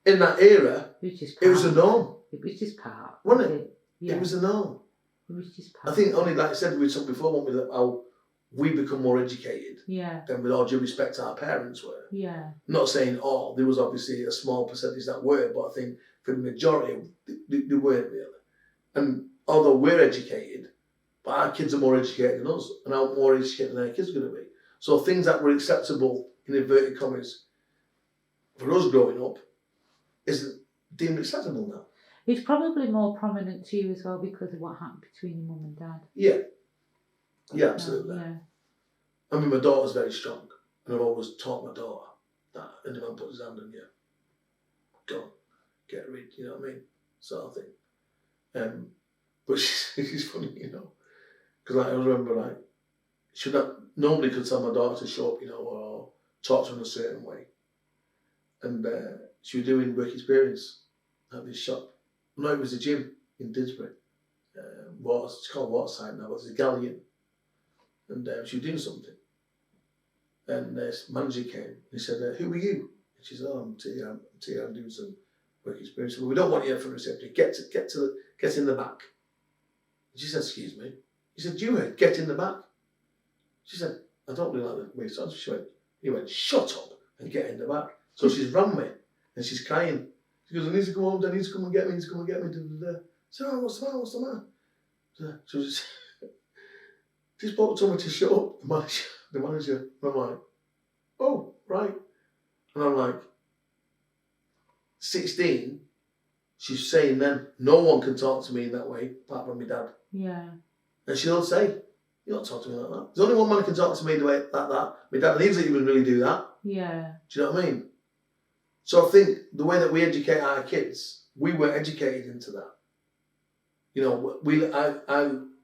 in that era, it was a norm. It was just part. Wasn't it? Yeah. It was a norm. It was just part. I think only, like I said, we talked before, weren't we, that how we become more educated. Yeah. Than with all due respect our parents were. Yeah. Not saying all, there was obviously a small percentage that were, but I think for the majority, they weren't really. And although we're educated, but our kids are more educated than us, and how more educated than our kids are going to be. So things that were acceptable, in inverted commas, for us growing up, isn't deemed acceptable now. It's probably more prominent to you as well because of what happened between your mum and dad. Yeah. Yeah, absolutely. Yeah. I mean, my daughter's very strong, and I've always taught my daughter that any man puts his hand on you, go on, get rid, you know what I mean? Sort of thing. But she's funny, you know, because like, I remember, like, nobody could tell my daughter to show up, you know, or talk to her in a certain way. And she was doing work experience at this shop. No, it was a gym in Didsbury. It's called Waterside now, but it's a galleon. And she was doing something. And this manager came and he said, who are you? And she said, I'm Tia, I'm doing some work experience. Well, we don't want you for reception. Get in the back. And she said, excuse me. He said, you heard, get in the back. She said, I don't really like the way it sounds. He went, shut up and get in the back. So she's run me and she's crying. She goes, I need to come home, I need to come and get me, I said, oh, what's the matter? So she spoke to me to shut up, the manager. And I'm like, oh, right. And I'm like, 16, she's saying then, no one can talk to me in that way, apart from my dad. Yeah. And she'll say, you don't talk to me like that. There's only one man who can talk to me the way like that. My dad needs to even really do that. Yeah. Do you know what I mean? So I think the way that we educate our kids, we were educated into that. You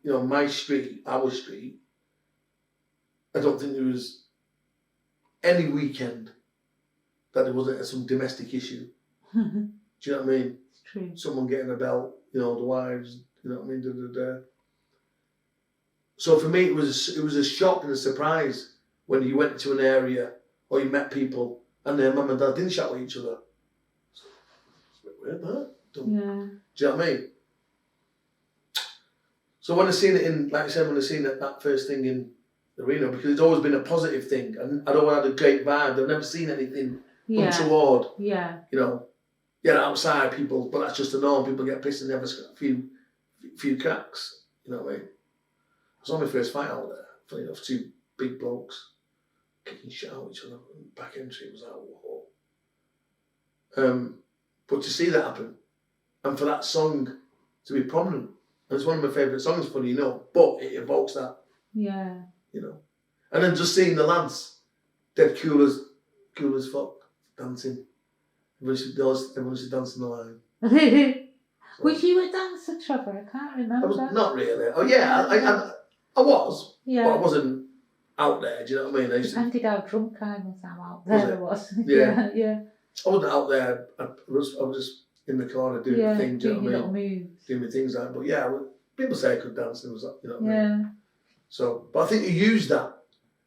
know, my street, our street, I don't think there was any weekend that there wasn't some domestic issue. Do you know what I mean? It's true. Someone getting a belt, you know, the wives, you know what I mean? So for me, it was a shock and a surprise when you went to an area or you met people and their mum and dad didn't shout at each other. It's a bit weird, that. Yeah. Do you know what I mean? So when I seen it in, like I said, when I seen that first thing in the Reno, because it's always been a positive thing, and I'd always had a great vibe. I've never seen anything untoward. Yeah. You know, outside people, but that's just the norm. People get pissed and they have a few cracks. You know what I mean? It was on my first fight out there. Funny enough, two big blokes kicking shit out of each other. Back entry was like, whoa. But to see that happen, and for that song to be prominent, and it's one of my favourite songs, funny enough, but it evokes that. Yeah. You know. And then just seeing the lads, dead cool as fuck, dancing. Everyone should dance in the line. Was you a dancer, Trevor? I can't remember. Not really. Oh yeah, I was. Yeah. But I wasn't out there, do you know what I mean? Depended how drunk I was, how out there I was. Yeah. Yeah. I wasn't out there. I was just in the corner doing the thing, do you know what I mean? Moves. Doing my things like, but yeah, people say I could dance, and it was, you know what I mean? Yeah. So, but I think you use that.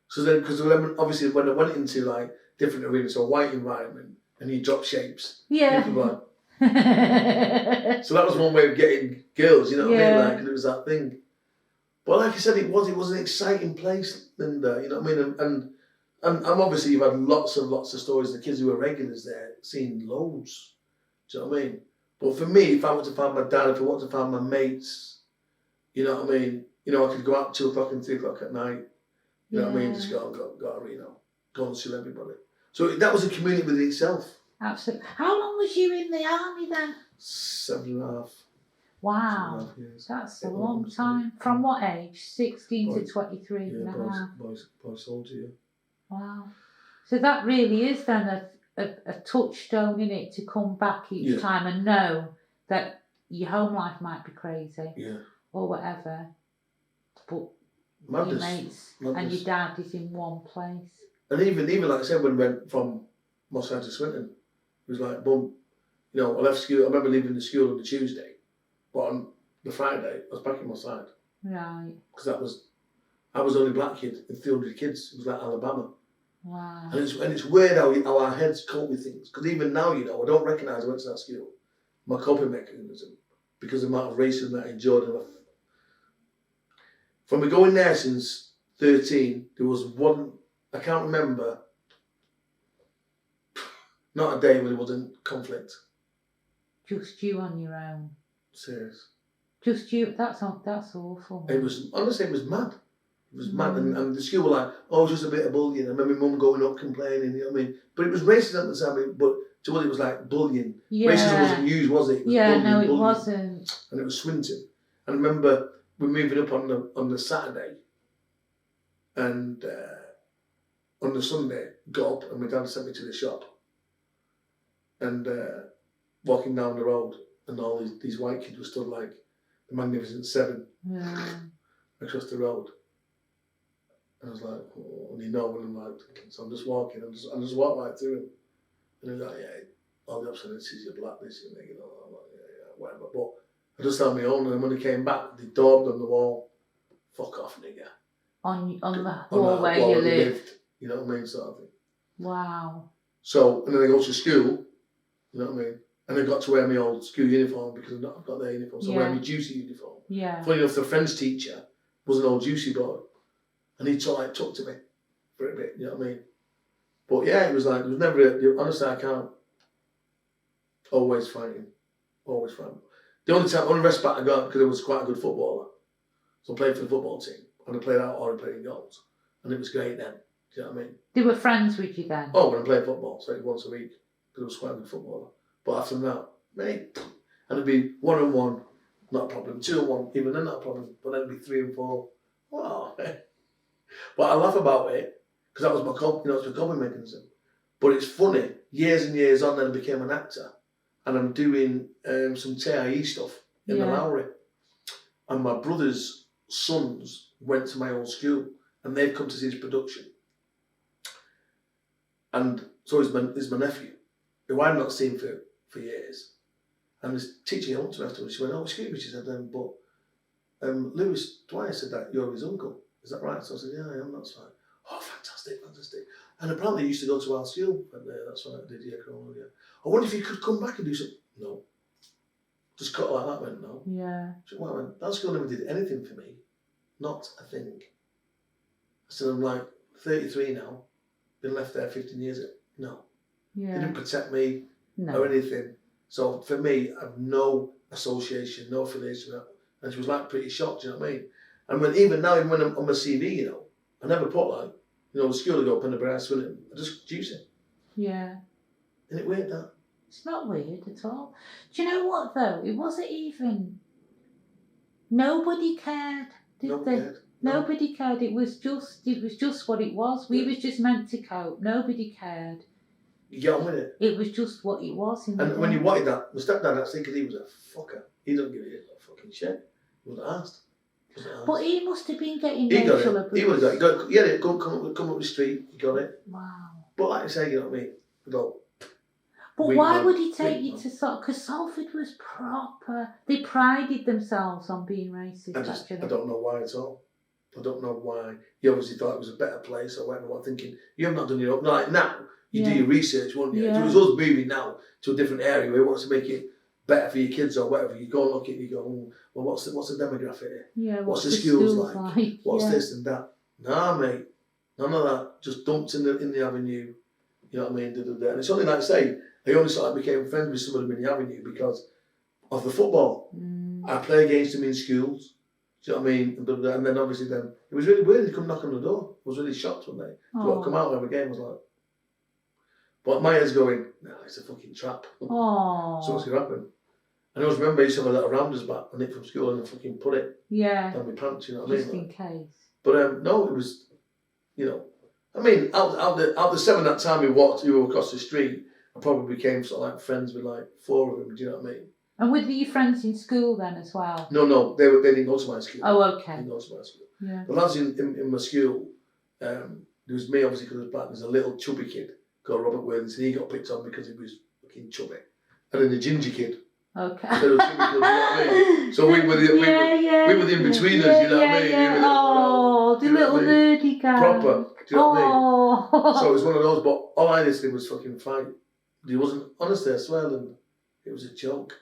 So then, because obviously when I went into like different arenas, so a white environment, and you drop shapes. Yeah. People like, so that was one way of getting girls, you know what I mean? Like, it was that thing. But like I said, it was an exciting place, and you know what I mean? And obviously you've had lots of stories. The kids who were regulars there, seen loads. Do you know what I mean? But for me, if I was to find my dad, if I wanted to find my mates, you know what I mean? You know, I could go out 2 o'clock and 3 o'clock at night. You know what I mean? Just go to Reno, go and see everybody. So that was a community within itself. Absolutely. How long was you in the army then? 7.5. Wow. 7.5 years. That's a long time. From what age? 16 Boy, to 23 and a half. Boy soldier, yeah. Wow. So that really is then a touchstone in it to come back each time and know that your home life might be crazy or whatever, but your mates and your dad is in one place. And even like I said, when we went from Moss Side to Swinton, it was like, boom, you know, I left school. I remember leaving the school on the Tuesday, but on the Friday, I was back in Moss Side. Right. Because I was the only black kid in 300 kids. It was like Alabama. Wow. And it's weird how our heads cope with things. Because even now, I don't recognise I went to that school. My coping mechanism, because of the amount of racism that I endured. From me going there since 13, there was one, I can't remember, not a day when there wasn't conflict. Just you on your own. Serious. Just you. That's awful. It was, honestly, it was mad. It was mad. And the school were like, oh, it's just a bit of bullying. I remember my mum going up complaining, you know what I mean? But it was racism at the time, but to what it was like bullying. Yeah. Racism wasn't used, was it? It was bullying. It wasn't. And it was Swinton. And I remember we're moving up on the Saturday, and on the Sunday, got up, and my dad sent me to the shop. And walking down the road, and all these white kids were stood like the Magnificent Seven across the road. And I was like, oh, and and I'm like, so I'm just walking, I just walk right through him. And he's like, yeah, all the obscenities, you're black, this, and I'm like, yeah, whatever. But I just had my own, and then when he came back, they daubed on the wall, fuck off, nigga. On the wall where you lived. You know what I mean, sort of thing. Wow. So, and then I go to school, you know what I mean? And I got to wear my old school uniform because I've not got their uniform. So I wear my juicy uniform. Yeah. Funny enough, the French teacher was an old juicy boy. And he talked to me for a bit, you know what I mean? But yeah, it was like, there was never, honestly, I can't. Always fighting. The only respite I got, because I was quite a good footballer. So I played for the football team. And I played out or I played in goals. And it was great then, do you know what I mean? They were friends with you then? Oh, when I played football, so once a week. Because I was quite a good footballer. But after that, mate, and it'd be 1-on-1, not a problem. 2-on-1, even then not a problem. But then it'd be 3-and-4. Wow. But I laugh about it because that was my coping mechanism. But it's funny. Years and years on, then I became an actor, and I'm doing some TIE stuff in the Lowry. And my brother's sons went to my old school, and they've come to see this production. And so is my nephew, who I've not seen for years. And this teacher came up to me afterwards. She went, "Oh, excuse me," she said, "but Lewis Dwyer said that you're his uncle. Is that right?" So I said, "Yeah, I am, that's right." "Oh, fantastic. And apparently you used to go to our school." And that's right, I did, yeah, "I wonder if you could come back and do something." "No." Just cut like that, went, "No." Yeah. So I went, "That school never did anything for me. Not a thing." I said, "I'm like 33 now, been left there 15 years ago." "No." Yeah. They didn't protect me or anything. So for me, I have no association, no affiliation with that. And she was like pretty shocked, you know what I mean? And even when I'm on my CV, I never put like, the school I go up in the brass with it. I just juice it. Yeah. Isn't it weird that? It's not weird at all. Do you know what though? It wasn't even. Nobody cared, did they? Nobody cared. It was just what it was. We was just meant to cope. Nobody cared. You get on with it. It was just what it was. And when you wanted that, my stepdad actually, because he was a fucker. He don't give a fucking shit. He wasn't asked. But he must have been getting racial abuse. He would have got it. He had it. Come up the street. He got it. Wow. But like I say, you know what I mean? But why would he take you to Salford? Because Salford was proper. They prided themselves on being racist. I don't know why at all. I don't know why. He obviously thought it was a better place or whatever. I'm thinking, you have not done your own. Like now, you do your research, won't you? If it was us moving now to a different area where he wants to make it better for your kids or whatever, you go and look at it and you go, well, what's the demographic here? Yeah, what's the schools like? What's this and that? Nah, mate, none of that. Just dumped in the avenue. You know what I mean? And it's only like I say, I only sort of became friends with somebody in the avenue because of the football. I play against them in schools. Do you know what I mean? And then obviously it was really weird. They come knock on the door. I was really shocked when they come out and have a game. I was like, but my head's going, nah, it's a fucking trap. So what's going to happen? And I always remember I used to have a little rounders back and nick from school and fucking put it down my pants, you know what I mean? Just in case. But no, it was, I mean, out the 7 that time we walked across the street, I probably became sort of like friends with like 4 of them, do you know what I mean? And were your friends in school then as well? No, they didn't go to my school. Oh, okay. They didn't go to my school. Yeah. The lads in my school, there was me obviously because I was black, there's a little chubby kid called Robert Worthington, he got picked on because he was fucking chubby. And then the ginger kid. Okay. Little chubby kid, you know what I mean? So we were the in-betweeners, you know what I mean? Oh, Oh, the little nerdy guy. Proper. Do you know what I mean? Oh. So it was one of those, but all I just did was fucking fight. He wasn't, honestly, I swear, and it was a joke.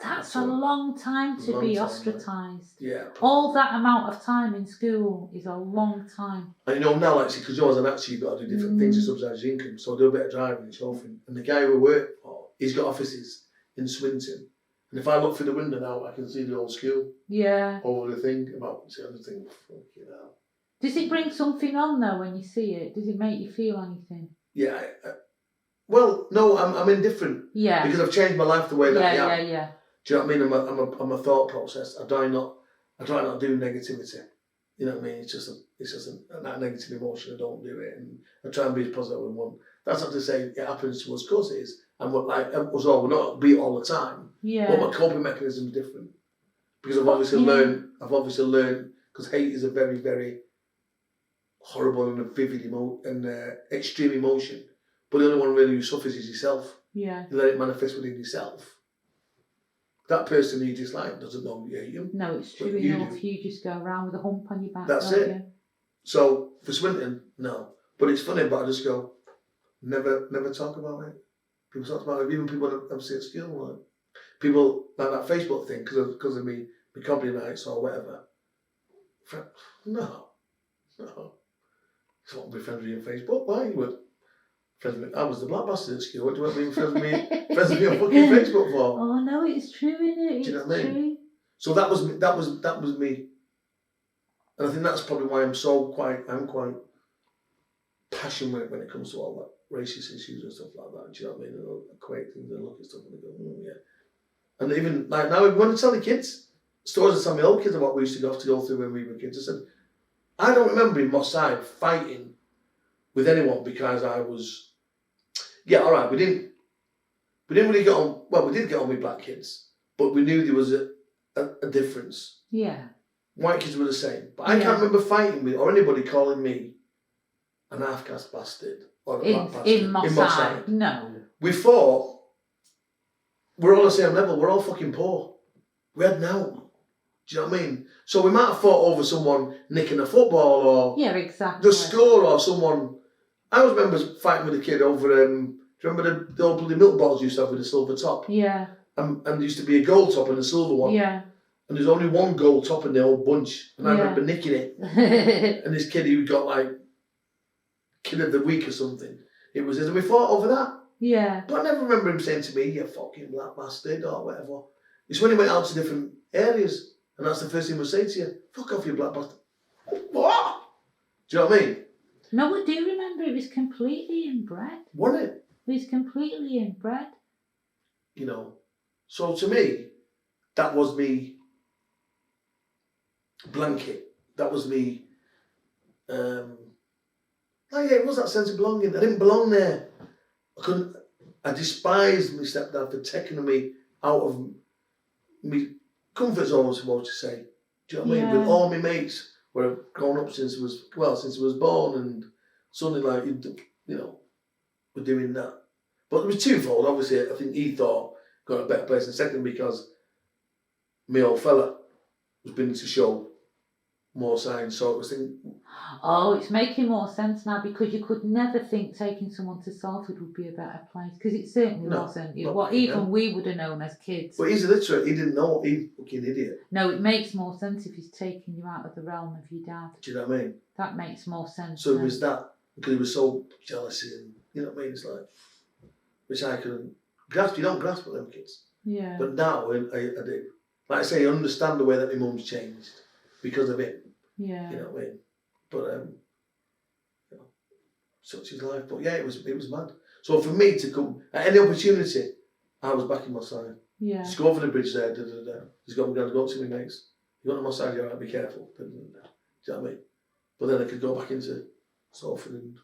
That's a long time to be ostracised. Right? Yeah. All that amount of time in school is a long time. And now, actually, because as an actor, you've got to do different things to subsidise your income. So I do a bit of driving and chauffeuring. And the guy who I work for, he's got offices in Swinton. And if I look through the window now, I can see the old school. Yeah. Over the thing about the other thing. Fucking hell. Does it bring something on though when you see it? Does it make you feel anything? Yeah. Well, no, I'm indifferent. Yeah. Because I've changed my life the way that I am. Yeah. Do you know what I mean? I'm a thought process. I try not do negativity. You know what I mean? It's just that negative emotion. I don't do it, and I try and be as positive as one. That's not to say it happens to us, of course it is. And we're not beat all the time. Yeah. But my coping mechanism is different because I've obviously learned because hate is a very, very horrible and a vivid extreme emotion. But the only one really who suffers is yourself. Yeah. You let it manifest within yourself. That person you dislike doesn't know you hate him. No, it's true enough. You just go around with a hump on your back. That's it. You? So for Swinton, no. But it's funny, but I just go, never talk about it. People talk about it, even people that I've seen at school, like people like that Facebook thing, because of me comedy nights or whatever. No. I don't want to be friends with you on Facebook. Why? You would. I was the black bastard at school. What do you want to be friends with me on fucking Facebook for? Oh no, it's true, isn't it? Do you know what I mean? So that was me. And I think that's probably why I'm quite passionate when it comes to all that racist issues and stuff like that. Do you know what I mean? And I'll equate things and look at stuff and I go, yeah. And even like now, when I tell the kids stories I tell my old kids about what we used to go through when we were kids, I said, I don't remember in Moss Side fighting with anyone because I was. Yeah, all right. We didn't really get on. Well, we did get on with black kids, but we knew there was a difference. Yeah. White kids were the same, but I can't remember fighting with or anybody calling me an half-caste bastard or a black bastard in Moss Side. No. We fought. We're all the same level. We're all fucking poor. We had no. Do you know what I mean? So we might have fought over someone nicking a football or the score or someone. I always remember fighting with a kid over, do you remember the old bloody milk bottles you used to have with a silver top? Yeah. And there used to be a gold top and a silver one. Yeah. And there's only one gold top in the whole bunch. And I remember nicking it. And this kid who got like Kid of the Week or something. It was and we fought over that. Yeah. But I never remember him saying to me, you fucking black bastard or whatever. It's when he went out to different areas. And that's the first thing we'll say to you. Fuck off, you black bastard. What? Do you know what I mean? No, I do remember it was completely inbred. Wasn't it? It was completely inbred. You know, so to me, that was me blanket. That was me, it was that sense of belonging. I didn't belong there. I despised my stepdad for taking me out of me comfort zone, I suppose to say. Do you know what I mean? With all my mates. Where I've grown up since I was born, and suddenly we're doing that. But it was twofold. Obviously, I think he thought got a better place, and second because my old fella was beginning to show more signs. So I was thinking, oh, it's making more sense now because you could never think taking someone to Salford would be a better place because it certainly wasn't. We would have known as kids. But he's illiterate. He didn't know. He's a fucking idiot. No, it makes more sense if he's taking you out of the realm of your dad. Do you know what I mean? That makes more sense. So it was that because he was so jealous and you know what I mean. It's like which I couldn't grasp. You don't grasp with them kids. Yeah. But now I do. Like I say, I understand the way that my mum's changed because of it. Yeah. You know what I mean? But such is life. But yeah, it was mad. So for me to come at any opportunity, I was back in my side. Yeah. Just go over the bridge there. Just go to me mates. You got on my side, you're right, be careful. Do you know what I mean? But then I could go back into Salford and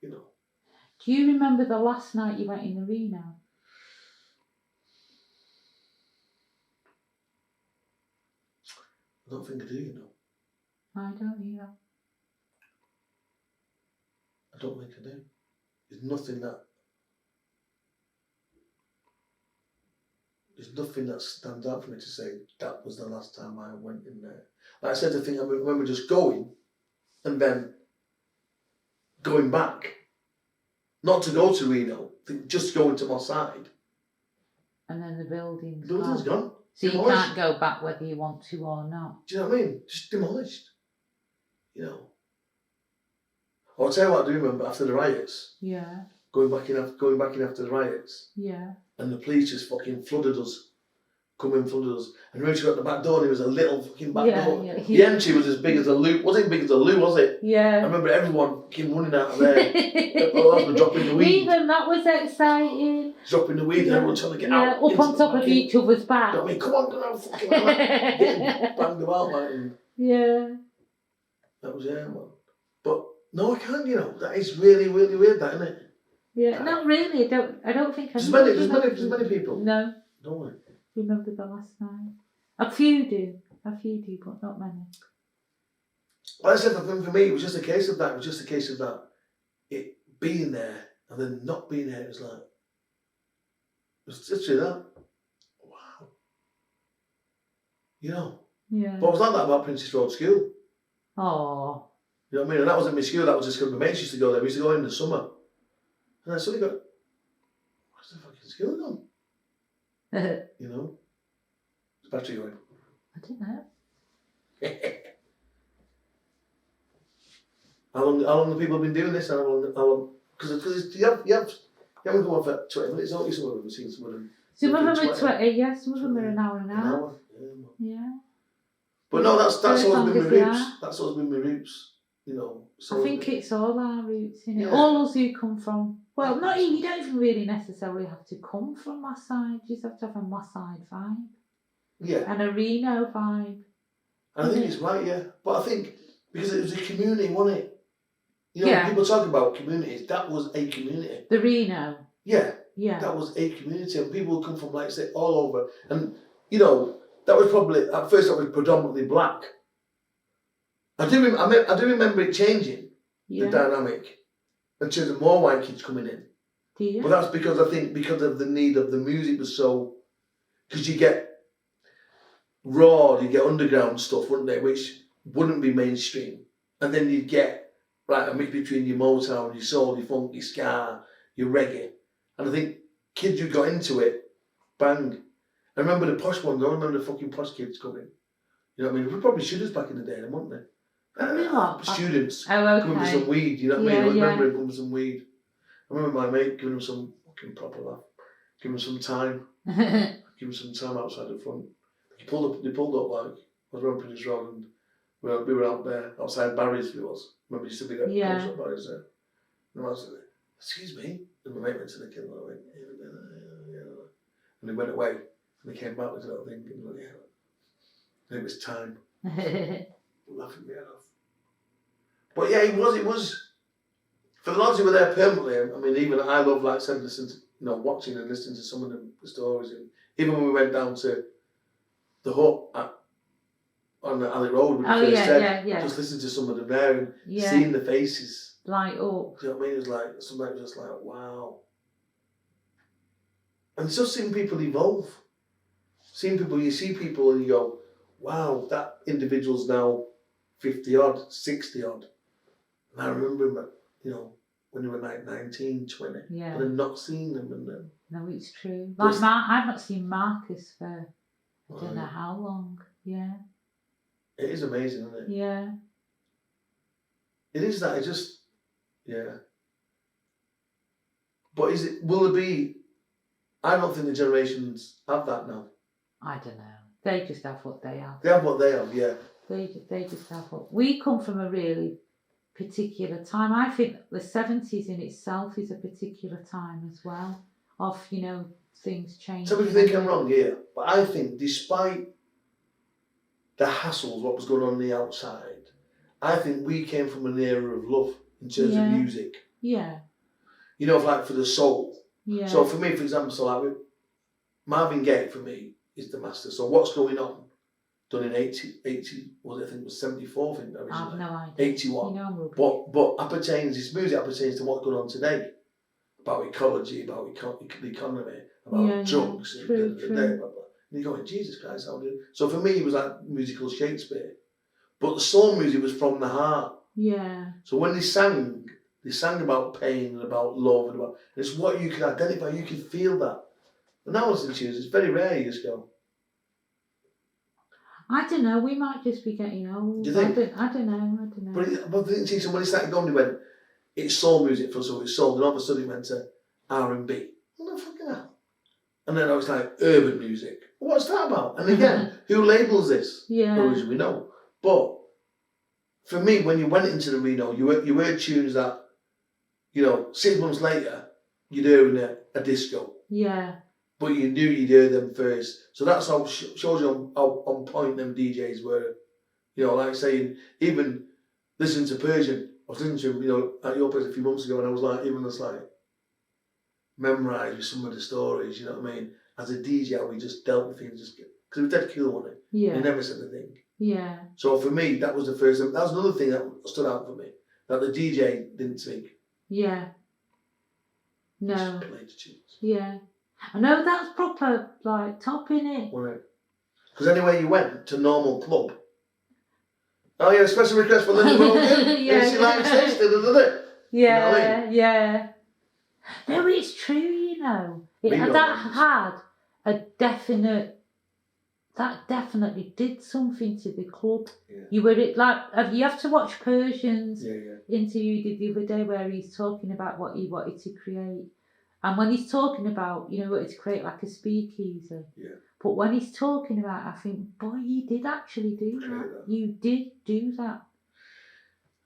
Do you remember the last night you went in the Reno? I don't think I do, I don't either. I don't think I do. There's there's nothing that stands out for me to say that was the last time I went in there. Like I said, I think I remember just going and then going back. Not to go to Reno, just going to Moss Side. And then the building's gone. So demolished. You can't go back whether you want to or not. Do you know what I mean? Just demolished. You know. I'll tell you what I do remember after the riots. Yeah. Going back in after the riots. Yeah. And the police just fucking flooded us. And when she got the back door, and it was a little fucking back door. Yeah. The entry was as big as a loo. Wasn't big as a loo, was it? Yeah. I remember everyone came running out of there. All were dropping the weed. Even that was exciting. Dropping the weed, and everyone trying to get out. Up on top of each other's back. You know what I mean? Come on, go out, fucking out. Getting banged about, like, and yeah. that was man. But no, I can't. You know, that is really, really weird, that, isn't it? Yeah, not really. I don't think. There's many people. No. Don't we? Remember the last night? A few do, but not many. Like I said, for me, it was just a case of that. It was just a case of that. It being there and then not being there. It was like, it was literally that. Wow. You know. Yeah. But I was like that about Princess Road School. Oh. You know what I mean? And that wasn't my school. That was just because my mates used to go there. We used to go in the summer. And I suddenly go, where's the fucking school gone? You know? It's battery going. I don't know. How long have people been doing this? How long? Because you haven't gone for 20 minutes, don't you? Some of them, seen some of them. Some of them are 20, yeah, some of them are an hour and a half. Yeah. But no, that's always been my roots. That's always been my roots. You know. So I think it's all our roots, innit? Yeah. All us who come from, well, not even, you don't even really necessarily have to come from Moss Side. You just have to have a Moss Side vibe. Yeah. And a Reno vibe. And I think it's right, yeah. But I think, because it was a community, wasn't it? You know, Yeah. when people talk about communities, that was a community. The Reno. Yeah. Yeah. That was a community, and people would come from, like I say, all over. And, you know, that was probably, at first that was predominantly black. I do remember it changing, the dynamic, in terms of more white kids coming in. Do you? But that's because I think because of the need of the music was so, because you get raw, you get underground stuff, wouldn't they, which wouldn't be mainstream. And then you'd get like a mix between your Motown, your soul, your funk, your ska, your reggae. And I think kids who got into it, bang. I remember the posh ones, I remember the fucking posh kids coming. You know what I mean? We probably should have back in the day, weren't they? Students coming with some weed, you know what I mean? I remember him coming with some weed. I remember my mate giving him some fucking proper laugh, giving him some time, giving him some time outside the front. They pulled up like, I was around Princess Road and we were out there, outside Barry's we was. Remember you used to be there, close up Barry's there. And I was like, excuse me. And my mate went to the kid and I went, yeah. And they went away and they came back with a little thing and like, yeah. And it was time. Laughing me off. But yeah, it was for the lads who were there permanently. I mean, even I love, like I said, listening to, you know, watching and listening to some of the stories. And even when we went down to the hut on the Alec Road, just listening to some of them there and seeing the faces. Light up. Do you know what I mean? It was like, sometimes just like, wow. And just seeing people evolve. You see people and you go, wow, that individual's now 50 odd, 60 odd. And I remember him, you know, when they were like 19, 20. Yeah. And I'm not seeing them. And then, no, it's true. Like I've not seen Marcus for I don't know how long. Yeah. It is amazing, isn't it? Yeah. It is that. It just, yeah. But will there be, I don't think the generations have that now. I don't know. They just have what they have. They have what they have, yeah. They just have what... We come from a really particular time. I think the 70s in itself is a particular time as well of, you know, things changing. Some people think I'm wrong here, but I think despite the hassles, what was going on the outside, I think we came from an era of love in terms of music. Yeah. You know, like for the soul. Yeah. So for me, for example, so like Marvin Gaye for me is the master. So what's going on? Done in 80 well, I think it was 74, I think originally. I have no idea. 81. You know, I'm rubbish. But this music appertains to what's going on today. About ecology, about the economy, about drugs. True. And you're going, Jesus Christ, how did... So for me, it was like musical Shakespeare. But the soul music was from the heart. Yeah. So when they sang about pain and about love and about... It's what you can identify, you can feel that. And that was the tunes, it's very rare you just go... I don't know, we might just be getting old. Do you think? I don't know. But I think, so when it started going, they went, it's soul music for us, so it's soul, and all of a sudden it went to R&B. What the fucking hell? And then I was like, urban music. What's that about? And again, who labels this? Yeah. No reason we know. But for me, when you went into the Reno, you heard tunes that, 6 months later, you'd hear in a disco. Yeah. But you knew you'd hear them first. So that's how shows you how on point them DJs were. Like saying, even listening to Persian, I was listening to him, at your place a few months ago, and I was like, memorised with some of the stories, you know what I mean? As a DJ, how we just dealt with things, because it was dead cool, wasn't it? Yeah. He never said a thing. Yeah. So for me, that was the first, that was another thing that stood out for me, that the DJ didn't speak. Yeah. No. Just played the tunes. Yeah. I know that's proper, top, innit? Right. Because anywhere you went to normal club, oh yeah, special request for Linda Brogan. Yeah. She likes this, da-da-da-da. Yeah, You know what I mean? yeah. No, it's true, that had a definite, that definitely did something to the club. Yeah. You have to watch Persian's interview he did the other day where he's talking about what he wanted to create. And when he's talking about, wanted to create like a speakeasy. Yeah. But when he's talking about, I think, boy, you did actually do that. You did do that.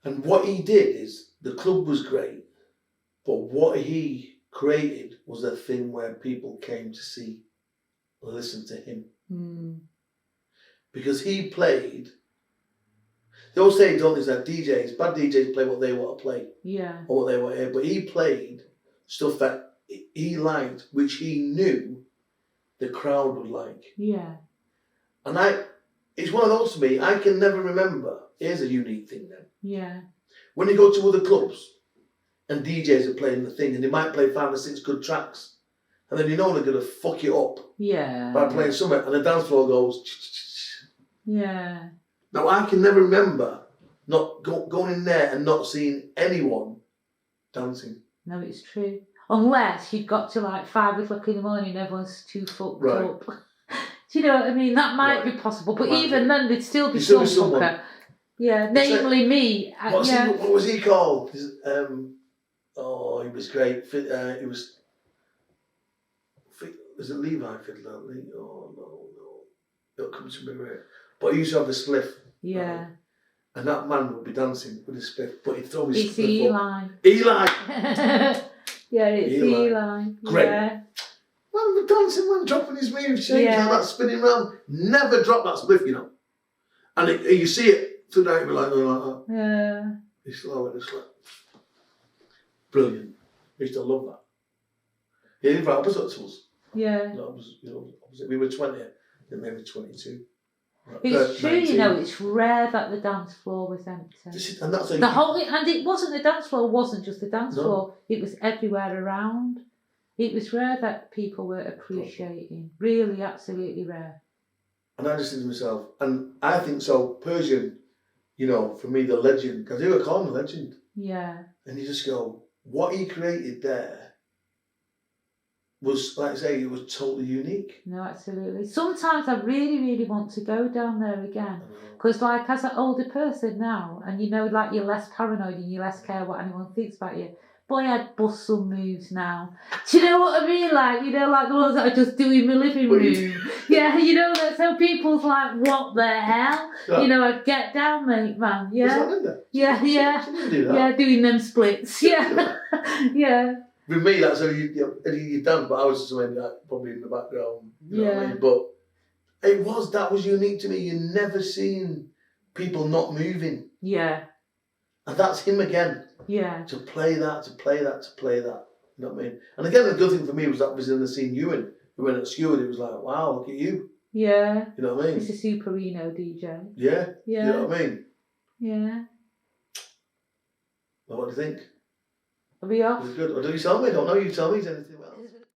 And what he did is, the club was great, but what he created was a thing where people came to see, listen to him. Mm. Because he played, they always say, don't they, that bad DJs play what they want to play. Yeah. Or what they want to hear, but he played stuff that he liked, which he knew the crowd would like. Yeah. And it's one of those to me, I can never remember. Here's a unique thing then. Yeah. When you go to other clubs and DJs are playing the thing and they might play 5 or 6 good tracks and then they're going to fuck it up by playing something and the dance floor goes Yeah. Now I can never remember not going in there and not seeing anyone dancing. No, it's true. Unless you've got to 5 o'clock in the morning and everyone's too fucked up. Do you know what I mean? That might be possible, but even then there'd still be some fucker. Yeah, namely me. What was he called? He was great. Was it Levi Fiddler? Oh no, it'll come to me right. But he used to have the spliff. Yeah. And that man would be dancing with his spliff, but he'd throw his It's spliff Eli. up. Eli! Yeah, it's Eli. Great. Yeah. Man, the dancing man dropping his moves, shaking that spinning round. Never drop that spliff, And you see it through the night, you'll be like that. Yeah. It's slow and it's like brilliant. I used to love that. He lived right opposite to us. Yeah. We were 20, then maybe 22. It's true, 19. It's rare that the dance floor was empty. And that's and it wasn't the dance floor. Wasn't just the dance floor. It was everywhere around. It was rare that people were appreciating. Really, absolutely rare. And I just think to myself, and I think so. Persian, for me, the legend, because they were called him a legend. Yeah. And you just go, what he created there was, like I say, it was totally unique. No, absolutely. Sometimes I really, really want to go down there again. Because, as an older person now, and you're less paranoid and you less care what anyone thinks about you. Boy, I'd bust some moves now. Do you know what I mean? Like the ones that I just do in my living room. Yeah, that's how people's like, what the hell? Yeah. I'd get down, mate, man. Yeah. Yeah. Yeah, doing them splits. Yeah. Yeah. With me, that's how you dance, but I was just probably in the background. You know what I mean? But that was unique to me. You never seen people not moving. Yeah. And that's him again. Yeah. To play that. You know what I mean? And again, the good thing for me was that was in the scene Ewan, who went at Stewart, it was like, wow, look at you. Yeah. You know what I mean? He's a super Reno DJ. Yeah. Yeah. You know what I mean? Yeah. Well, what do you think? Are we off? It was good. Or do you tell me? I don't know. You tell me anything else.